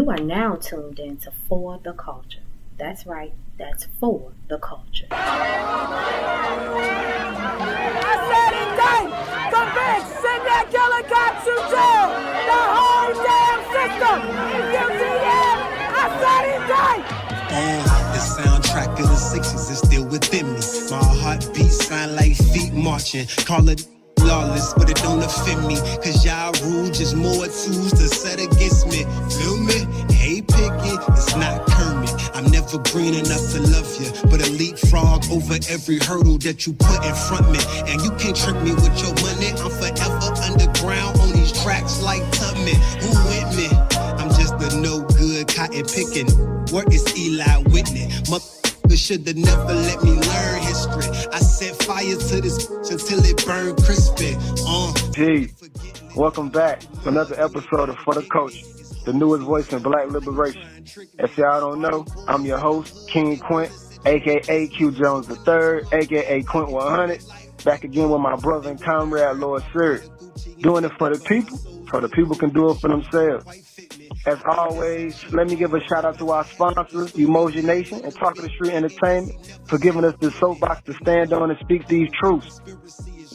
You are now tuned in to For the Culture. That's right, that's For the Culture. I said indict, convict, send that killer cop to jail. The whole damn system is guilty, yeah. I said indict. The soundtrack of the 60s is still within me. My heartbeat sound like feet marching. Call it lawless, but it don't offend me. Cause y'all rule just more tools to set against me. Feel me? Hey, Piggy, it's not Kermit. I'm never green enough to love you, but a leapfrog over every hurdle that you put in front me. And you can't trick me with your money. I'm forever underground on these tracks like Tubman. Who with me? I'm just a no good cotton picking. Where is Eli Whitney? Motherfucker shoulda never let me learn history. I set fire to this until it burned crispy. Hey, welcome back to another episode of For the Culture, the newest voice in Black liberation. If y'all don't know, I'm your host, King Quent, a.k.a. Q Jones III, a.k.a. Quent 100, back again with my brother and comrade, Lord Serious. Doing it for the people, so the people can do it for themselves. As always, let me give a shout out to our sponsors, DYI Nation and Talk of the Street Entertainment, for giving us this soapbox to stand on and speak these truths.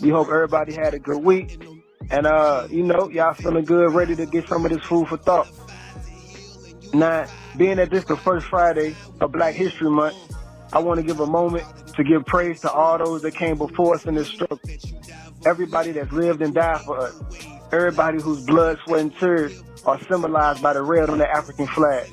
We hope everybody had a good week. And, y'all feeling good, ready to get some of this food for thought. Now, being that this is the first Friday of Black History Month, I want to give a moment to give praise to all those that came before us in this struggle. Everybody that's lived and died for us. Everybody whose blood, sweat, and tears are symbolized by the red on the African flag.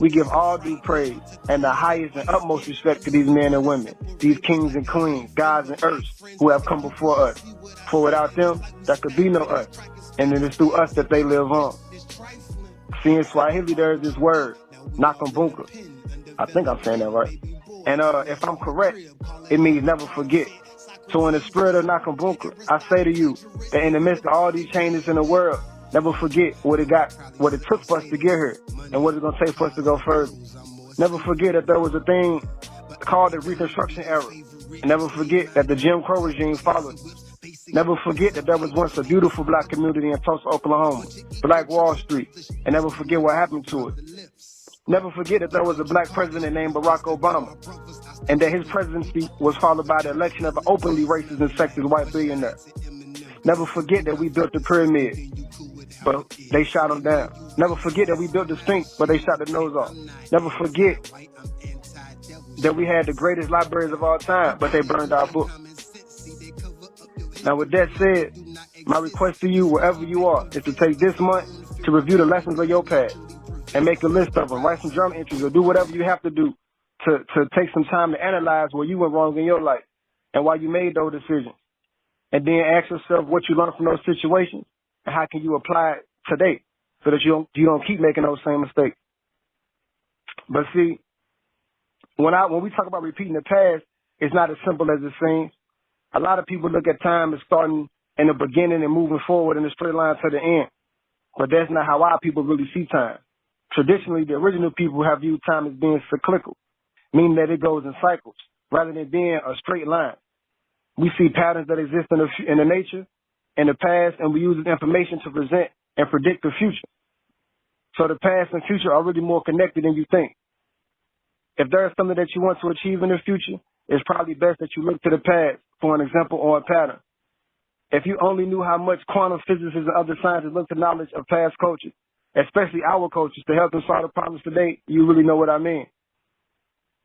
We give all due praise and the highest and utmost respect to these men and women, these kings and queens, gods and earths who have come before us. For without them, there could be no us. And it is through us that they live on. See, in Swahili, there is this word, Nakambuka. I think I'm saying that right. And if I'm correct, it means never forget. So in the spirit of Nakambuka, I say to you that in the midst of all these changes in the world, never forget what it took for us to get here and what it's going to take for us to go further. Never forget that there was a thing called the Reconstruction era. And never forget that the Jim Crow regime followed. Never forget that there was once a beautiful black community in Tulsa, Oklahoma, Black Wall Street, and never forget what happened to it. Never forget that there was a black president named Barack Obama, and that his presidency was followed by the election of an openly racist and sexist white billionaire. Never forget that we built the pyramid, but they shot them down. Never forget that we built the Sphinx, but they shot the nose off. Never forget that we had the greatest libraries of all time, but they burned our books. Now, with that said, my request to you, wherever you are, is to take this month to review the lessons of your past and make a list of them. Write some journal entries or do whatever you have to do to take some time to analyze where you went wrong in your life and why you made those decisions. And then ask yourself what you learned from those situations and how can you apply it today so that you don't keep making those same mistakes. But see, when we talk about repeating the past, it's not as simple as it seems. A lot of people look at time as starting in the beginning and moving forward in a straight line to the end. But that's not how our people really see time. Traditionally, the original people have viewed time as being cyclical, meaning that it goes in cycles rather than being a straight line. We see patterns that exist in the nature, in the past, and we use this information to present and predict the future. So the past and future are really more connected than you think. If there is something that you want to achieve in the future, it's probably best that you look to the past for an example or a pattern. If you only knew how much quantum physicists and other scientists look to knowledge of past cultures, especially our cultures, to help them solve the problems today, you really know what I mean.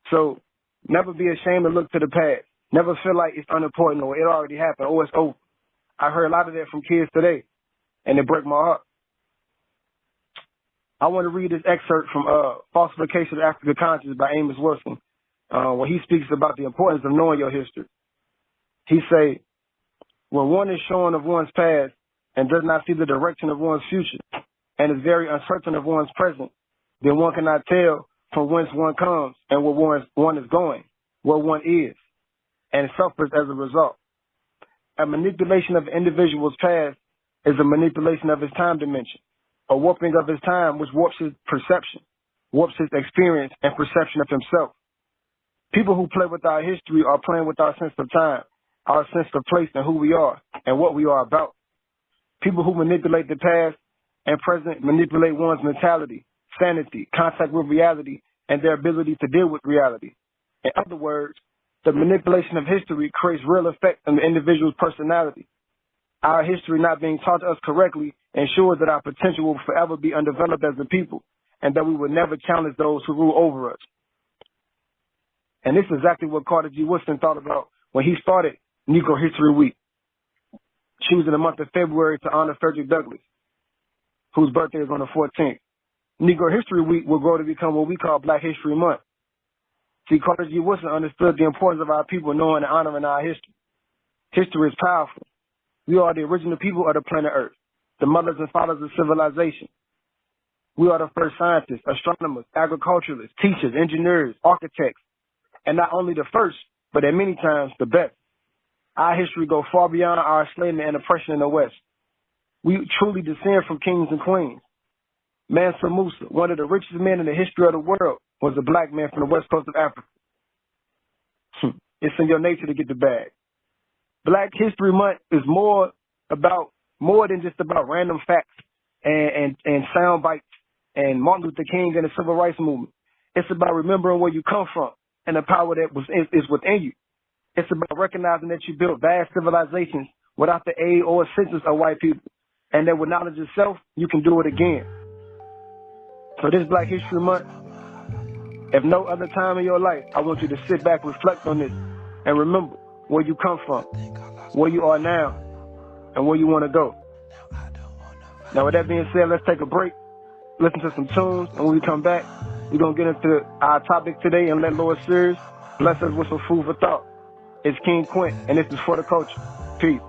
So never be ashamed to look to the past. Never feel like it's unimportant or it already happened or it's over. I heard a lot of that from kids today, and it broke my heart. I want to read this excerpt from Falsification of African Conscience by Amos Wilson, where he speaks about the importance of knowing your history. He say, when one is shorn of one's past and does not see the direction of one's future and is very uncertain of one's present, then one cannot tell from whence one comes and where one is going, where one is, and suffers as a result. A manipulation of an individual's past is a manipulation of his time dimension, a warping of his time which warps his perception, warps his experience and perception of himself. People who play with our history are playing with our sense of time, our sense of place and who we are and what we are about. People who manipulate the past and present manipulate one's mentality, sanity, contact with reality, and their ability to deal with reality. In other words, the manipulation of history creates real effect on the individual's personality. Our history not being taught to us correctly ensures that our potential will forever be undeveloped as a people, and that we will never challenge those who rule over us. And this is exactly what Carter G. Woodson thought about when he started Negro History Week, choosing the month of February to honor Frederick Douglass, whose birthday is on the 14th. Negro History Week will grow to become what we call Black History Month. See, Carter G. Woodson understood the importance of our people knowing and honoring our history. History is powerful. We are the original people of the planet Earth, the mothers and fathers of civilization. We are the first scientists, astronomers, agriculturalists, teachers, engineers, architects, and not only the first, but at many times the best. Our history goes far beyond our enslavement and oppression in the West. We truly descend from kings and queens. Mansa Musa, one of the richest men in the history of the world, was a black man from the west coast of Africa. It's in your nature to get the bag. Black History Month is more than just about random facts and sound bites and Martin Luther King and the Civil Rights Movement. It's about remembering where you come from and the power that is within you. It's about recognizing that you built vast civilizations without the aid or assistance of white people, and that with knowledge of self, you can do it again. So this Black History Month, if no other time in your life, I want you to sit back, reflect on this, and remember where you come from, where you are now, and where you want to go. Now, with that being said, let's take a break, listen to some tunes, and when we come back, we're going to get into our topic today and let Lord Serious bless us with some food for thought. It's King Quent, and this is For the Culture. Peace.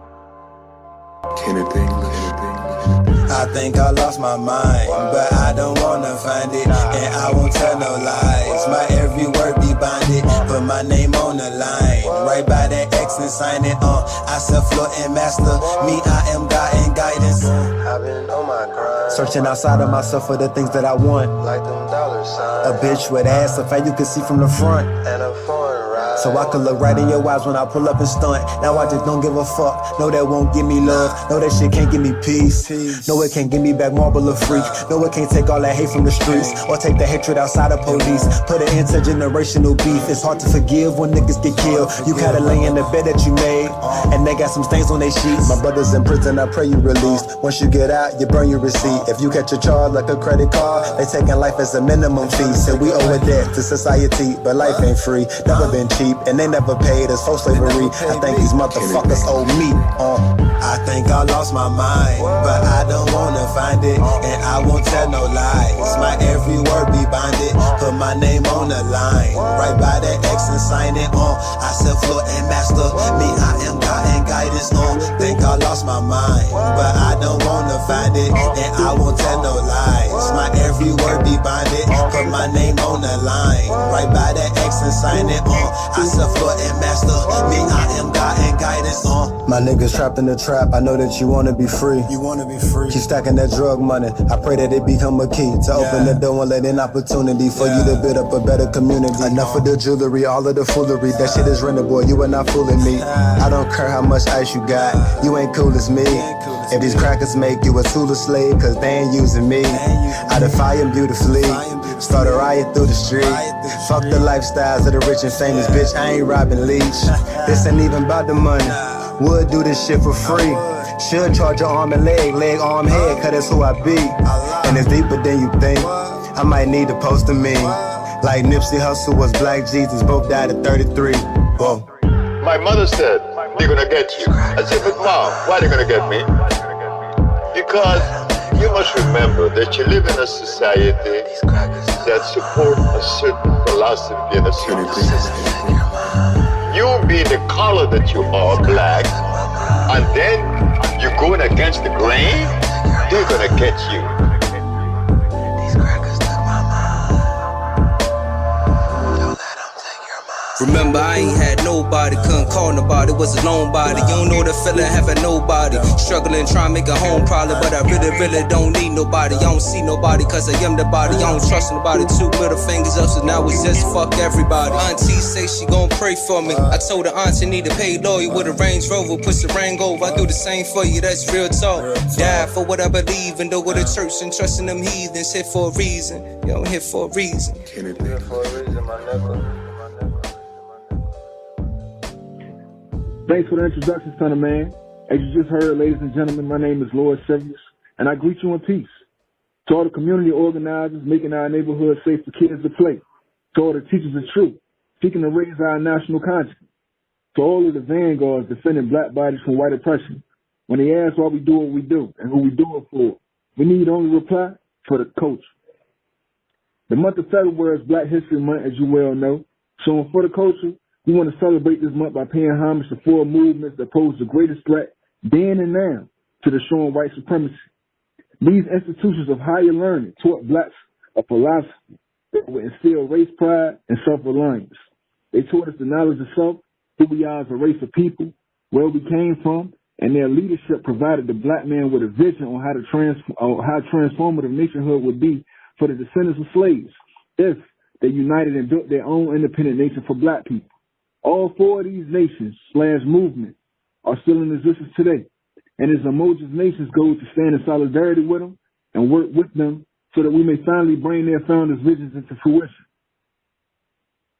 I think I lost my mind, but I don't wanna find it, and I won't tell no lies. My every word be binded, put my name on the line, right by that X and sign it on. I self-floor and master, me I am God and guidance. I've been on my grind, searching outside of myself for the things that I want, like them dollar signs. A bitch with ass, a fat you can see from the front, and a foreign ride, so I could look right in your eyes when I pull up and stunt. Now I just don't give a fuck. No, that won't give me love. No, that shit can't give me peace. No, it can't give me back marble or freak. No, it can't take all that hate from the streets, or take the hatred outside of police. Put an intergenerational beef. It's hard to forgive when niggas get killed. You gotta lay in the bed that you made, and they got some stains on their sheets. My brother's in prison, I pray you released. Once you get out, you burn your receipt. If you catch a charge like a credit card, they taking life as a minimum fee. So we owe a debt to society, but life ain't free. Never been cheap, and they never paid us for slavery. I think these motherfuckers owe me. I think I lost my mind, but I don't wanna find it, and I won't tell no lies. My every word be binded, put my name on the line, right by that X and sign it on. I self-floor and master, me I am God and guidance on. Think I lost my mind, but I don't wanna find it, and I won't tell no lies. My every word be binded, put my name on the line, right by that X and sign it on. I self-floor and master, me I am God and guidance on. My niggas trapped in the trap, I know that you wanna be free. You wanna be free. Keep stacking that drug money, I pray that it become a key to open the door and let in opportunity for you to build up a better community. Enough of the jewelry, all of the foolery, that shit is rented, boy, you are not fooling me. I don't care how much ice you got, you ain't cool as me. If these crackers make you a tool of slave, cause they ain't using me, I defy them beautifully. Start a riot through the street. Fuck the lifestyles of the rich and famous, bitch, I ain't robbing leech. This ain't even about the money, would do this shit for free. Should charge your arm and leg, arm, head, cause that's who I be. And it's deeper than you think, I might need to post a meme. Like Nipsey Hussle was Black Jesus, both died at 33. Whoa. My mother said, they're gonna get you. I said, but Mom, why are they gonna get me? Because you must remember that you live in a society that supports a certain philosophy and a certain system. You being the color that you are, black, and then you're going against the grain, they're gonna get you. Remember, I ain't had nobody, couldn't call nobody, was a lone body. You don't know the feeling having nobody. Struggling, trying to make a home probably, but I really don't need nobody. I don't see nobody, cause I am the body. I don't trust nobody. 2 middle fingers up, so now it's just fuck everybody. Auntie say she gon' pray for me. I told her auntie need to pay lawyer with a Range Rover, push the ring over. I do the same for you, that's real talk. Die for what I believe in, though with the church and trusting them heathens. Hit for a reason, yo, hit for a reason. Hit for a reason, my nigga. Thanks for the introduction, son of man. As you just heard, ladies and gentlemen, my name is Lord Serious, and I greet you in peace. To all the community organizers making our neighborhood safe for kids to play. To all the teachers of truth, seeking to raise our national consciousness. To all of the vanguards defending black bodies from white oppression. When they ask why we do what we do and who we do it for, we need only reply for the culture. The month of February is Black History Month, as you well know. So for the culture, we want to celebrate this month by paying homage to 4 movements that pose the greatest threat then and now to destroying white supremacy. These institutions of higher learning taught blacks a philosophy that would instill race pride and self-reliance. They taught us the knowledge of self, who we are as a race of people, where we came from, and their leadership provided the black man with a vision on how transformative nationhood would be for the descendants of slaves if they united and built their own independent nation for black people. All 4 of these nations / movements are still in existence today, and it's Umoja's nation's goal to stand in solidarity with them and work with them so that we may finally bring their founders' visions into fruition.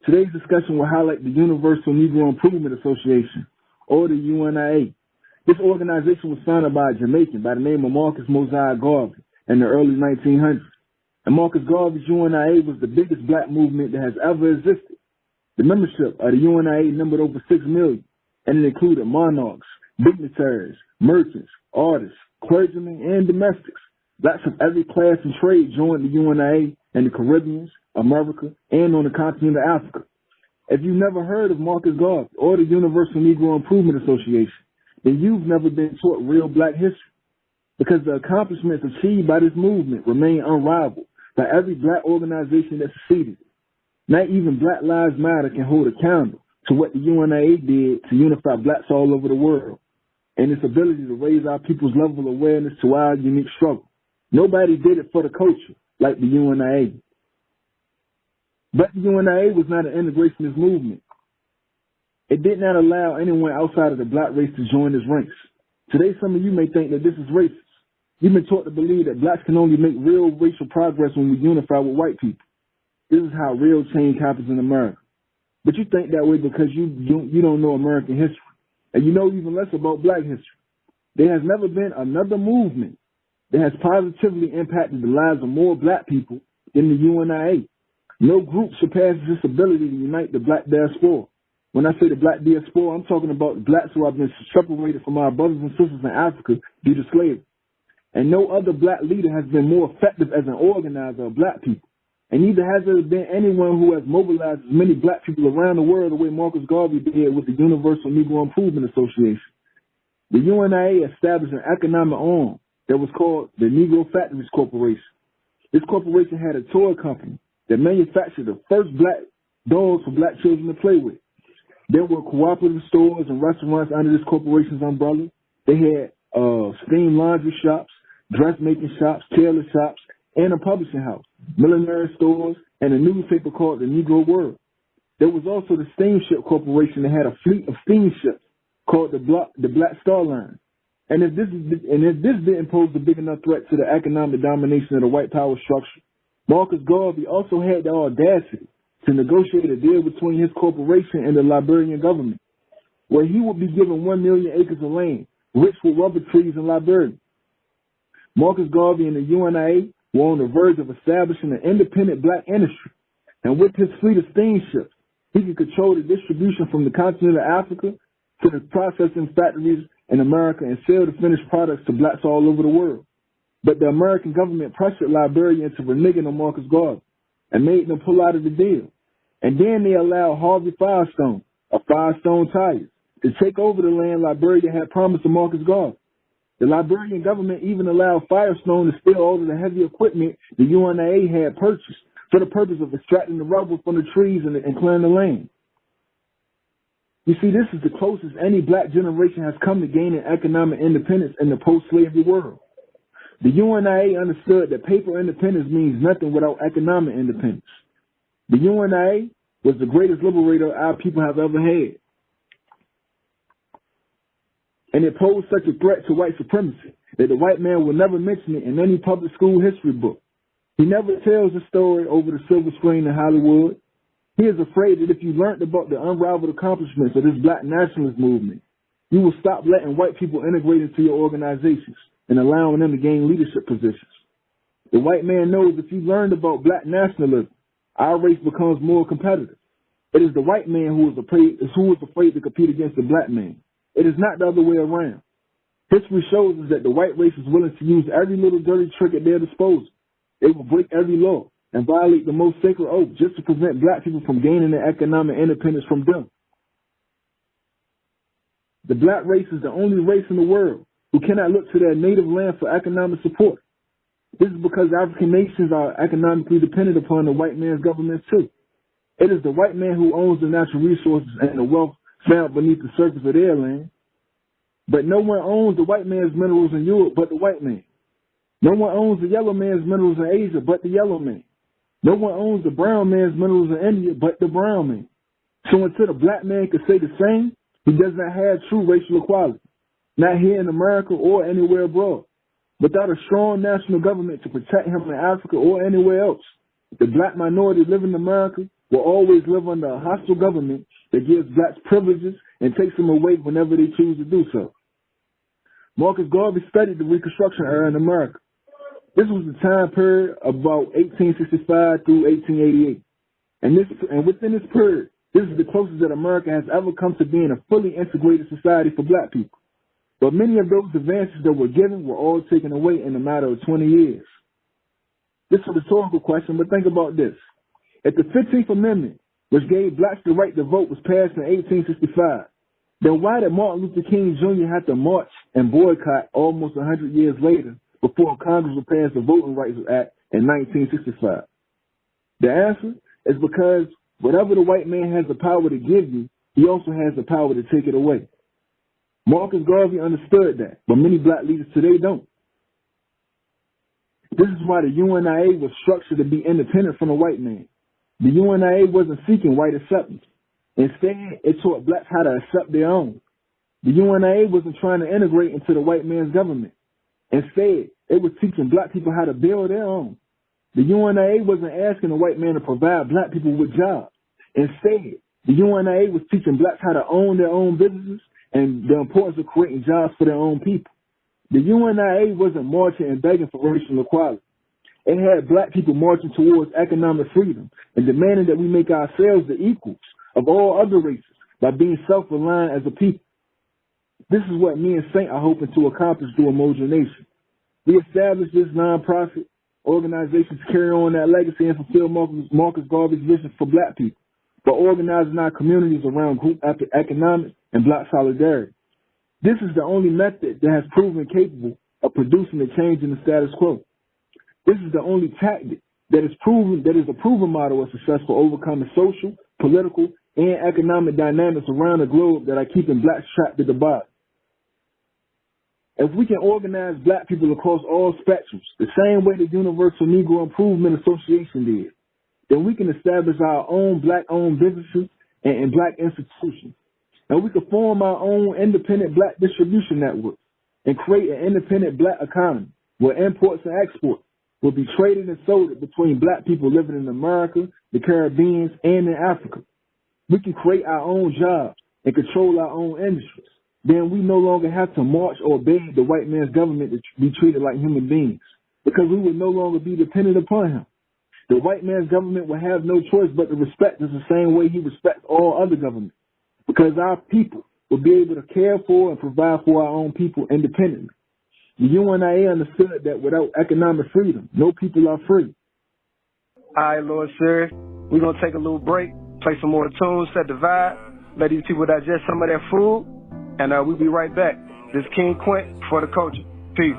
Today's discussion will highlight the Universal Negro Improvement Association, or the UNIA. This organization was founded by a Jamaican by the name of Marcus Mosiah Garvey in the early 1900s. And Marcus Garvey's UNIA was the biggest black movement that has ever existed. The membership of the UNIA numbered over 6 million, and it included monarchs, dignitaries, merchants, artists, clergymen, and domestics. Blacks of every class and trade joined the UNIA in the Caribbean, America, and on the continent of Africa. If you've never heard of Marcus Garvey or the Universal Negro Improvement Association, then you've never been taught real black history, because the accomplishments achieved by this movement remain unrivaled by every black organization that succeeded. Not even Black Lives Matter can hold a candle to what the UNIA did to unify blacks all over the world and its ability to raise our people's level of awareness to our unique struggle. Nobody did it for the culture like the UNIA. But the UNIA was not an integrationist movement. It did not allow anyone outside of the black race to join its ranks. Today, some of you may think that this is racist. You've been taught to believe that blacks can only make real racial progress when we unify with white people. This is how real change happens in America. But you think that way because you don't know American history, and you know even less about black history. There has never been another movement that has positively impacted the lives of more black people than the UNIA. No group surpasses its ability to unite the black diaspora. When I say the black diaspora, I'm talking about the blacks who have been separated from our brothers and sisters in Africa due to slavery. And no other black leader has been more effective as an organizer of black people. And neither has there been anyone who has mobilized as many black people around the world the way Marcus Garvey did with the Universal Negro Improvement Association. The UNIA established an economic arm that was called the Negro Factories Corporation. This corporation had a toy company that manufactured the first black dogs for black children to play with. There were cooperative stores and restaurants under this corporation's umbrella. They had steam laundry shops, dressmaking shops, tailor shops, and a publishing house, millinery stores, and a newspaper called the Negro World. There was also the Steamship Corporation that had a fleet of steamships called the Black Star Line. And if this didn't pose a big enough threat to the economic domination of the white power structure, Marcus Garvey also had the audacity to negotiate a deal between his corporation and the Liberian government, where he would be given 1 million acres of land, rich with rubber trees in Liberia. Marcus Garvey and the UNIA were on the verge of establishing an independent black industry, and with his fleet of steamships, he could control the distribution from the continent of Africa to the processing factories in America and sell the finished products to blacks all over the world. But the American government pressured Liberia into reneging on Marcus Garvey and made them pull out of the deal. And then they allowed Harvey Firestone, of Firestone Tires, to take over the land Liberia had promised to Marcus Garvey. The Liberian government even allowed Firestone to steal all of the heavy equipment the UNIA had purchased for the purpose of extracting the rubber from the trees and clearing the land. You see, this is the closest any black generation has come to gaining economic independence in the post-slavery world. The UNIA understood that paper independence means nothing without economic independence. The UNIA was the greatest liberator our people have ever had. And it posed such a threat to white supremacy that the white man will never mention it in any public school history book. He never tells the story over the silver screen in Hollywood. He is afraid that if you learned about the unrivaled accomplishments of this black nationalist movement, you will stop letting white people integrate into your organizations and allowing them to gain leadership positions. The white man knows if you learned about black nationalism, our race becomes more competitive. It is the white man who is afraid to compete against the black man. It is not the other way around. History shows us that the white race is willing to use every little dirty trick at their disposal. They will break every law and violate the most sacred oath just to prevent black people from gaining their economic independence from them. The black race is the only race in the world who cannot look to their native land for economic support. This is because African nations are economically dependent upon the white man's government too. It is the white man who owns the natural resources and the wealth found beneath the surface of their land. But no one owns the white man's minerals in Europe but the white man. No one owns the yellow man's minerals in Asia but the yellow man. No one owns the brown man's minerals in India but the brown man. So until the black man can say the same, he does not have true racial equality, not here in America or anywhere abroad. Without a strong national government to protect him in Africa or anywhere else, the black minority living in America will always live under a hostile government that gives blacks privileges and takes them away whenever they choose to do so. Marcus Garvey studied the Reconstruction era in America. This was the time period about 1865 through 1888. And within this period, this is the closest that America has ever come to being a fully integrated society for black people. But many of those advances that were given were all taken away in a matter of 20 years. This is a rhetorical question, but think about this. If the 15th Amendment, which gave blacks the right to vote, was passed in 1865, then why did Martin Luther King Jr. have to march and boycott almost 100 years later before Congress would pass the Voting Rights Act in 1965? The answer is because whatever the white man has the power to give you, he also has the power to take it away. Marcus Garvey understood that, but many black leaders today don't. This is why the UNIA was structured to be independent from the white man. The UNIA wasn't seeking white acceptance. Instead, it taught blacks how to accept their own. The UNIA wasn't trying to integrate into the white man's government. Instead, it was teaching black people how to build their own. The UNIA wasn't asking the white man to provide black people with jobs. Instead, the UNIA was teaching blacks how to own their own businesses and the importance of creating jobs for their own people. The UNIA wasn't marching and begging for racial equality. It had black people marching towards economic freedom and demanding that we make ourselves the equals of all other races by being self-reliant as a people. This is what me and Saint are hoping to accomplish through Emoji Nation. We established this nonprofit organization to carry on that legacy and fulfill Marcus Garvey's vision for black people, by organizing our communities around group economics and black solidarity. This is the only method that has proven capable of producing a change in the status quo. This is the only tactic that is a proven model of success for overcoming social, political, and economic dynamics around the globe that are keeping blacks trapped at the bottom. If we can organize black people across all spectrums, the same way the Universal Negro Improvement Association did, then we can establish our own black-owned businesses and black institutions. And we can form our own independent black distribution network and create an independent black economy where imports and exports will be traded and sold between black people living in America, the Caribbean, and in Africa. We can create our own jobs and control our own industries. Then we no longer have to march or beg the white man's government to be treated like human beings because we would no longer be dependent upon him. The white man's government will have no choice but to respect us the same way he respects all other governments, because our people will be able to care for and provide for our own people independently. The UNIA understood that without economic freedom, no people are free. All right, Lord Serious, we're going to take a little break, play some more tunes, set the vibe, let these people digest some of their food, and we'll be right back. This is King Quent for the culture. Peace.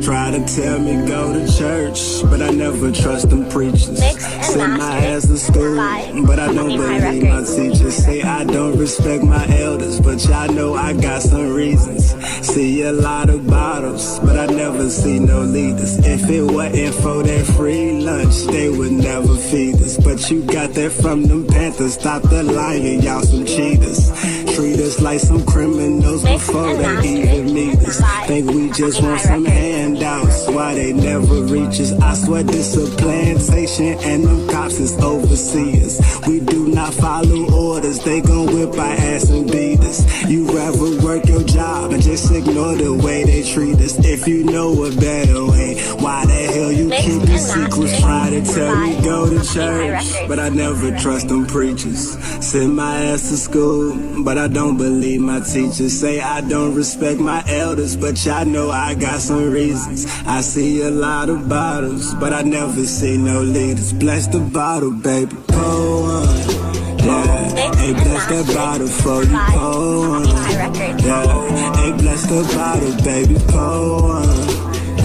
Try to tell me go to church, but I never trust them preachers. Send my ass to school, but I don't believe my teachers. Say I don't respect my elders, but y'all know I got some reasons. See a lot of bottles, but I never see no leaders. If it wasn't for that free lunch, they would never feed us. But you got that from them Panthers. Stop the lying, y'all some cheaters. Treat us like some criminals before they even meet us. Think we just want some handouts, why they never reach us. I swear this a plantation and them cops is overseers. We do not follow orders, they gon' whip our ass and beat us. You rather work your job and just ignore the way they treat us. If you know a better way, why the hell you keep your secrets? Try to tell me go to church, but I never trust them preachers. Send my ass to school, but I don't believe my teachers. Say I don't respect my elders, but y'all know I got some reasons. I see a lot of bottles, but I never see no leaders. Bless the bottle, baby, pour one. Yeah, hey, bless that bottle for you, pour one. Yeah, hey, bless the bottle, baby, pour one.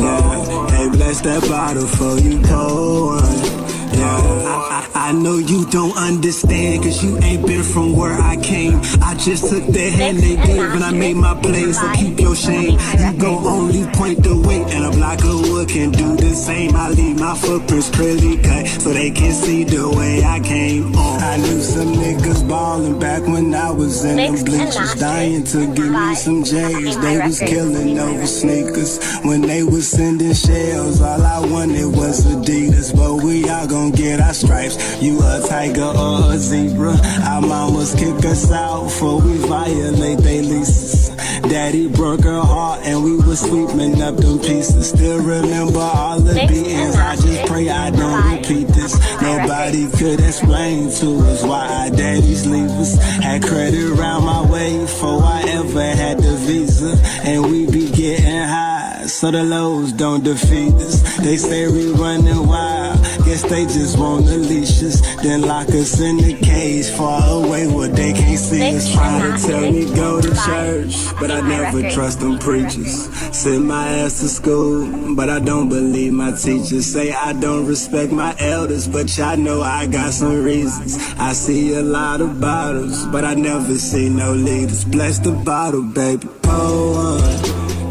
Yeah, hey, bless that bottle for you, pour one. Yeah, I know you don't understand, cause you ain't been from where I came. I just took the hand they gave and I made my play, so keep your shame. You gon' only point the way, and a block of wood can do the same. I leave my footprints clearly cut, so they can see the way I came on. I knew some niggas ballin' back when I was in them bleachers, dying to give me some J's. They was killing over sneakers when they was sending shells. All I wanted was Adidas, but we all gon' get our stripes. You a tiger or a zebra? Our mamas kick us out before we violate they leases. Daddy broke her heart and we was sweeping up them pieces. Still remember all the beatings. I just pray I don't repeat this. Nobody could explain to us why our daddies leave us. Had credit around my way before I ever had the visa, and we be getting high so the lows don't defeat us. They say we running wild, guess they just wanna leash us, then lock us in the cage far away where they can't see us. Trying to tell me go to church, but I never trust them preachers. Send my ass to school, but I don't believe my teachers. Say I don't respect my elders, but y'all know I got some reasons. I see a lot of bottles, but I never see no leaders. Bless the bottle, baby, pour one.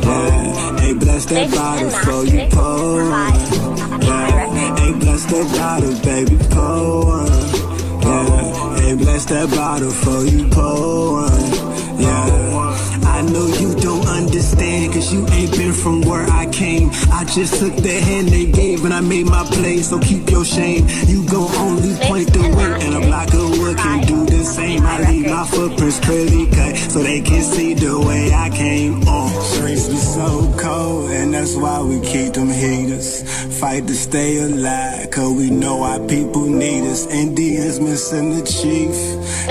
Yeah, hey, bless that bottle for you, pour one. Yeah, hey, bless that bottle, baby, pour one. Yeah, hey, bless that bottle for you, pour one. Yeah, I know you don't understand, cause you ain't been from where I came. I just took the hand they gave and I made my play, so keep your shame. You gon' only point the way, and a block of wood can do the same. I leave my footprints clearly cut, so they can see the way I came on. Streets be so cold, and that's why we keep them heaters. Fight to stay alive, cause we know our people need us. Indians missing the chief,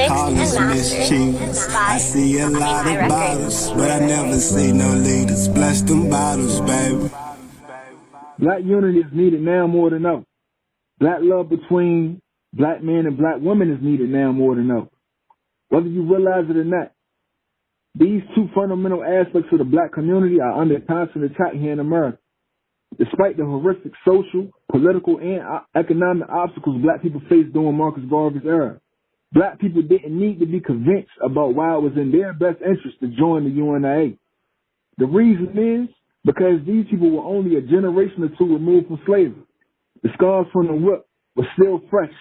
call us mischievous. I see a lot of bottles, but I never see no leaders. Bless them bottles, baby. Black unity is needed now more than ever. Black love between black men and black women is needed now more than ever. Whether you realize it or not, these two fundamental aspects of the black community are under constant attack here in America. Despite the horrific social, political, and economic obstacles black people faced during Marcus Garvey's era, black people didn't need to be convinced about why it was in their best interest to join the UNIA. The reason is because these people were only a generation or two removed from slavery. The scars from the whip were still fresh.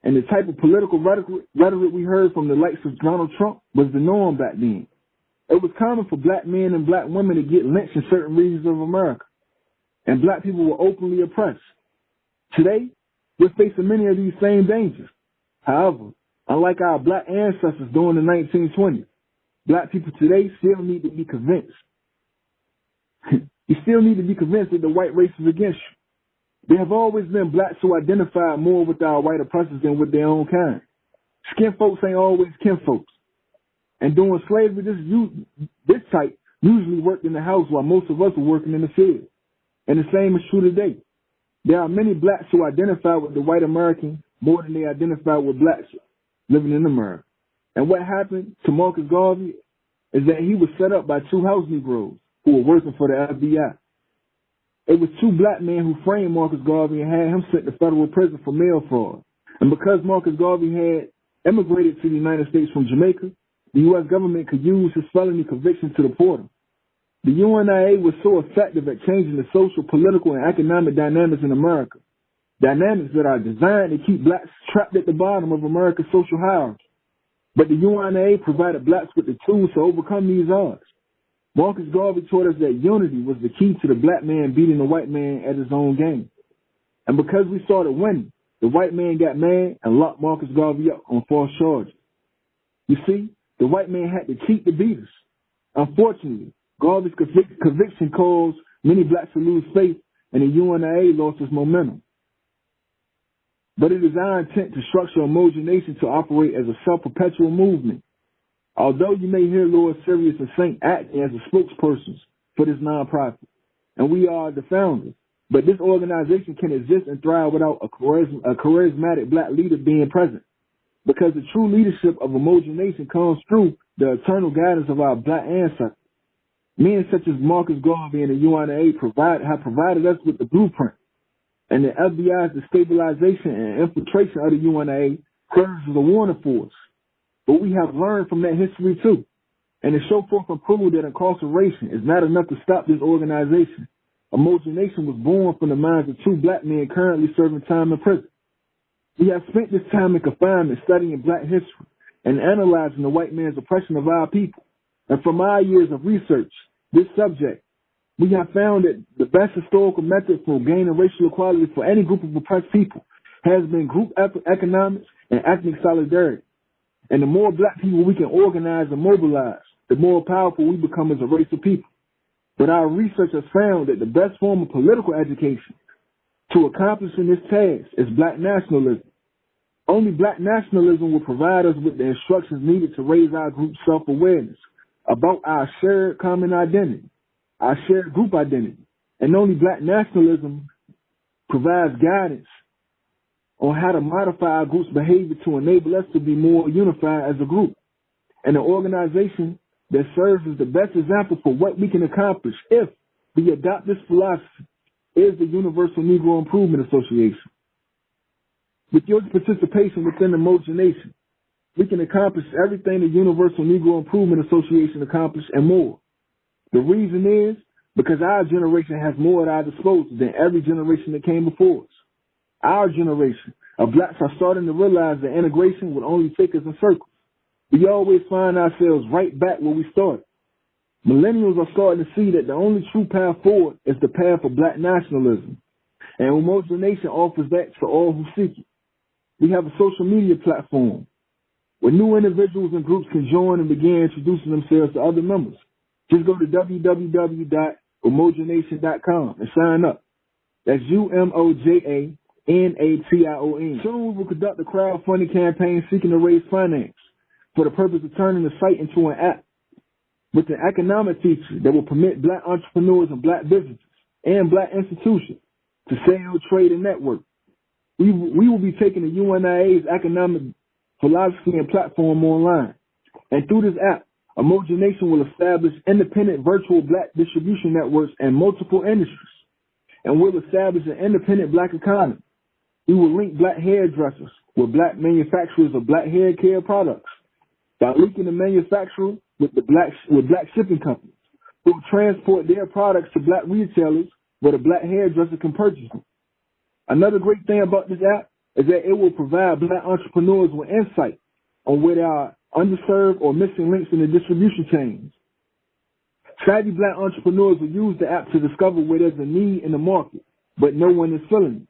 And the type of political rhetoric we heard from the likes of Donald Trump was the norm back then. It was common for black men and black women to get lynched in certain regions of America, and black people were openly oppressed. Today, we're facing many of these same dangers. However, unlike our black ancestors during the 1920s, black people today still need to be convinced. You still need to be convinced that the white race is against you. There have always been blacks who identified more with our white oppressors than with their own kind. Skin folks ain't always kin folks. And during slavery, this type usually worked in the house while most of us were working in the field. And the same is true today. There are many blacks who identify with the white American more than they identify with blacks living in America. And what happened to Marcus Garvey is that he was set up by two house Negroes who were working for the FBI. It was two black men who framed Marcus Garvey and had him sent to federal prison for mail fraud. And because Marcus Garvey had immigrated to the United States from Jamaica, the U.S. government could use his felony conviction to deport him. The UNIA was so effective at changing the social, political, and economic dynamics in America, dynamics that are designed to keep blacks trapped at the bottom of America's social hierarchy. But the UNIA provided blacks with the tools to overcome these odds. Marcus Garvey taught us that unity was the key to the black man beating the white man at his own game. And because we started winning, the white man got mad and locked Marcus Garvey up on false charges. You see, the white man had to cheat to beat us. Unfortunately, Garvey's conviction caused many blacks to lose faith, and the UNIA lost its momentum. But it is our intent to structure Emoji Nation to operate as a self-perpetual movement. Although you may hear Lord Serious and Saint acting as a spokespersons for this nonprofit, and we are the founders, but this organization can exist and thrive without a charismatic black leader being present, because the true leadership of Emoji Nation comes through the eternal guidance of our black ancestors. Men such as Marcus Garvey and the UNIA have provided us with the blueprint, and the FBI's destabilization and infiltration of the UNIA serves as a warning for us. But we have learned from that history too, and to show forth and prove that incarceration is not enough to stop this organization. Emoji Nation was born from the minds of two black men currently serving time in prison. We have spent this time in confinement studying black history and analyzing the white man's oppression of our people. And from our years of research, this subject, we have found that the best historical method for gaining racial equality for any group of oppressed people has been group economics and ethnic solidarity. And the more black people we can organize and mobilize, the more powerful we become as a race of people. But our research has found that the best form of political education to accomplishing this task is black nationalism. Only black nationalism will provide us with the instructions needed to raise our group's self-awareness about our shared common identity, our shared group identity. And only black nationalism provides guidance on how to modify our group's behavior to enable us to be more unified as a group. And an organization that serves as the best example for what we can accomplish if we adopt this philosophy is the Universal Negro Improvement Association. With your participation within the Emoji Nation, we can accomplish everything the Universal Negro Improvement Association accomplished and more. The reason is because our generation has more at our disposal than every generation that came before us. Our generation of blacks are starting to realize that integration would only take us in circles. We always find ourselves right back where we started. Millennials are starting to see that the only true path forward is the path of black nationalism. And Emoji Nation offers that to all who seek it. We have a social media platform where new individuals and groups can join and begin introducing themselves to other members. Just go to www.emojination.com and sign up. That's UMOJANATION. Soon we will conduct a crowdfunding campaign seeking to raise finance for the purpose of turning the site into an app with an economic feature that will permit black entrepreneurs and black businesses and black institutions to sell, trade, and network. We will be taking the UNIA's economic philosophy and platform online. And through this app, Emoji Nation will establish independent virtual black distribution networks in multiple industries. And we'll establish an independent black economy. We will link black hairdressers with black manufacturers of black hair care products by linking the manufacturer with black shipping companies who will transport their products to black retailers where the black hairdresser can purchase them. Another great thing about this app is that it will provide black entrepreneurs with insight on where there are underserved or missing links in the distribution chains. Savvy black entrepreneurs will use the app to discover where there's a need in the market, but no one is filling it.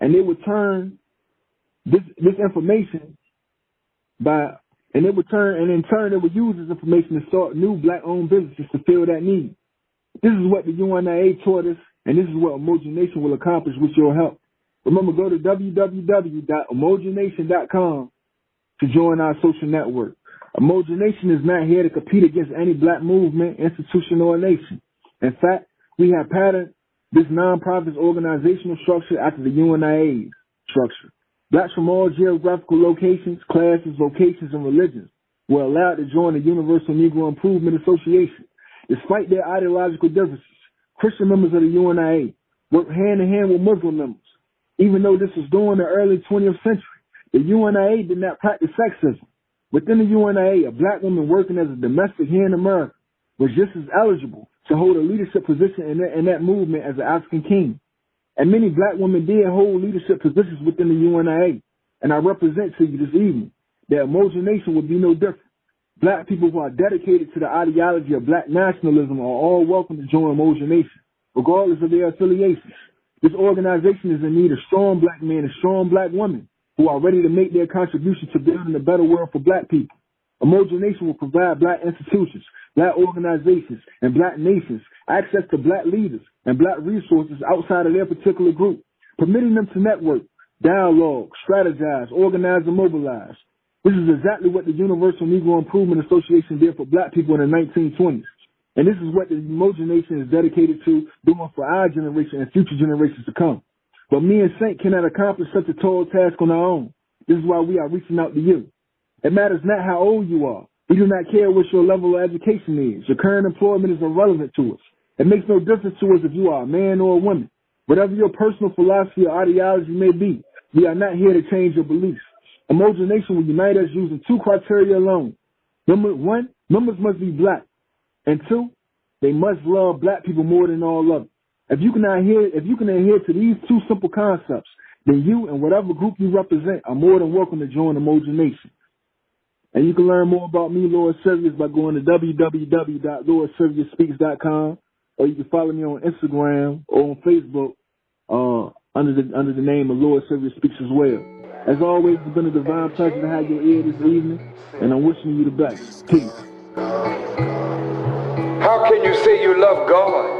And they will turn this information and in turn they will use this information to start new black-owned businesses to fill that need. This is what the UNIA taught us, and this is what Emoji Nation will accomplish with your help. Remember, go to www.emojination.com to join our social network. Emoji Nation is not here to compete against any black movement, institution, or nation. In fact, we have patterned this nonprofit's organizational structure after the UNIA's structure. Blacks from all geographical locations, classes, vocations, and religions were allowed to join the Universal Negro Improvement Association. Despite their ideological differences, Christian members of the UNIA worked hand-in-hand with Muslim members. Even though this was during the early 20th century, the UNIA did not practice sexism. Within the UNIA, a black woman working as a domestic here in America was just as eligible to hold a leadership position in that movement as an African king. And many black women did hold leadership positions within the UNIA. And I represent to you this evening that homogenation would be no different. Black people who are dedicated to the ideology of black nationalism are all welcome to join homogenation, regardless of their affiliations. This organization is in need of strong black men and strong black women who are ready to make their contribution to building a better world for black people. Homogenation will provide black institutions, black organizations, and black nations access to black leaders and black resources outside of their particular group, permitting them to network, dialogue, strategize, organize, and mobilize. This is exactly what the Universal Negro Improvement Association did for black people in the 1920s. And this is what the homogenation is dedicated to doing for our generation and future generations to come. But me and Saint cannot accomplish such a tall task on our own. This is why we are reaching out to you. It matters not how old you are. We do not care what your level of education is. Your current employment is irrelevant to us. It makes no difference to us if you are a man or a woman. Whatever your personal philosophy or ideology may be, we are not here to change your beliefs. Homogenation will unite us using two criteria alone. Number one, members must be black. And two, they must love black people more than all others. If you can adhere to these two simple concepts, then you and whatever group you represent are more than welcome to join homogenation. And you can learn more about me, Lord Serious, by going to www.LordSeriousSpeaks.com, or you can follow me on Instagram or on Facebook under the name of Lord Serious Speaks as well. As always, it's been a divine pleasure to have your ear this evening, and I'm wishing you the best. Peace. How can you say you love God?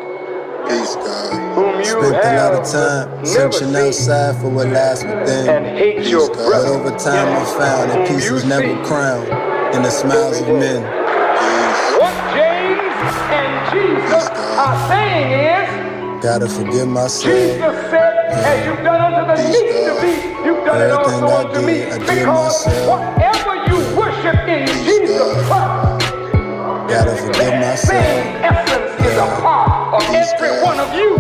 Peace, God. Whom you Spent a lot of time searching outside for what lies within. And hate Peace, your God. brother. But over time I found that peace was never crowned in the smiles of men. What James and Jesus are saying is, Gotta forgive myself. Jesus said, as you've done unto the least of these, you've done it also unto me. Because whatever you worship in Jesus Christ, Gotta forgive that myself. same essence is a part of every one of you.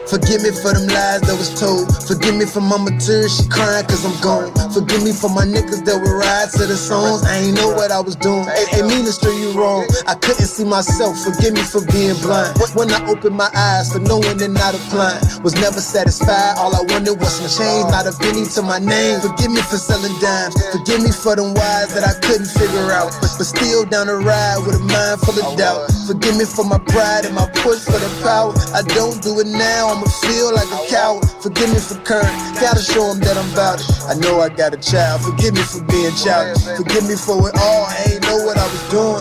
Forgive me for them lies that was told. Forgive me for my material, she crying cause I'm gone. Forgive me for my niggas that would ride to the songs. I ain't know what I was doing. Ain't mean to steer you wrong. I couldn't see myself. Forgive me for being blind. When I opened my eyes for knowing and not applying, was never satisfied. All I wanted was some change, not a penny to my name. Forgive me for selling dimes. Forgive me for them whys that I couldn't figure out. But still down the ride with a mind full of doubt. Forgive me for my pride and my push for the power. I don't do it now, I'ma feel like a coward. Forgive me for current, gotta show them that I'm about it. I know I got a child, forgive me for being childish. Forgive me for it all, I ain't know what I was doing.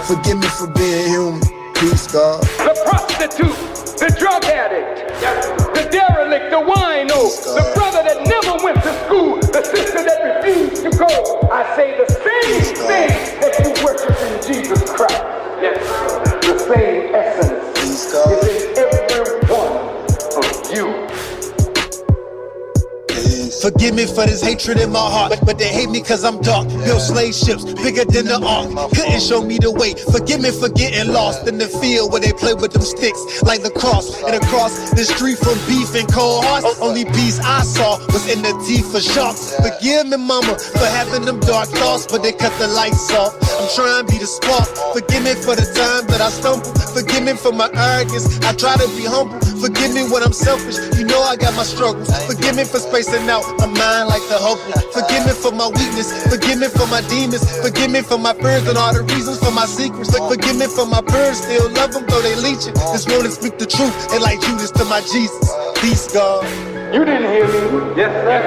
Forgive me for being human. Peace, God. The prostitute, the drug addict, the derelict, the wino, the brother that never went to school, the sister that refused to go. I say the same thing that you worship in Jesus Christ. Yes, the same essence is in every one of you. Forgive me for this hatred in my heart, but they hate me cause I'm dark. Built slave ships bigger than the ark. Couldn't show me the way. Forgive me for getting lost in the field where they play with them sticks like lacrosse. And across the street from beef and cold hearts, only peace I saw was in the teeth of sharks. Forgive me, mama, for having them dark thoughts, but they cut the lights off. I'm trying to be the spark. Forgive me for the time that I stumble. Forgive me for my arrogance. I try to be humble. Forgive me when I'm selfish. You know I got my struggles. Forgive me for spacing out a mind like the hopeless. Forgive me for my weakness. Forgive me for my demons. Forgive me for my fears and all the reasons for my secrets. Forgive me for my birds. Still love them though they leeching. This world is speak the truth. And like Judas to my Jesus. Peace, God. You didn't hear me. Yes, sir.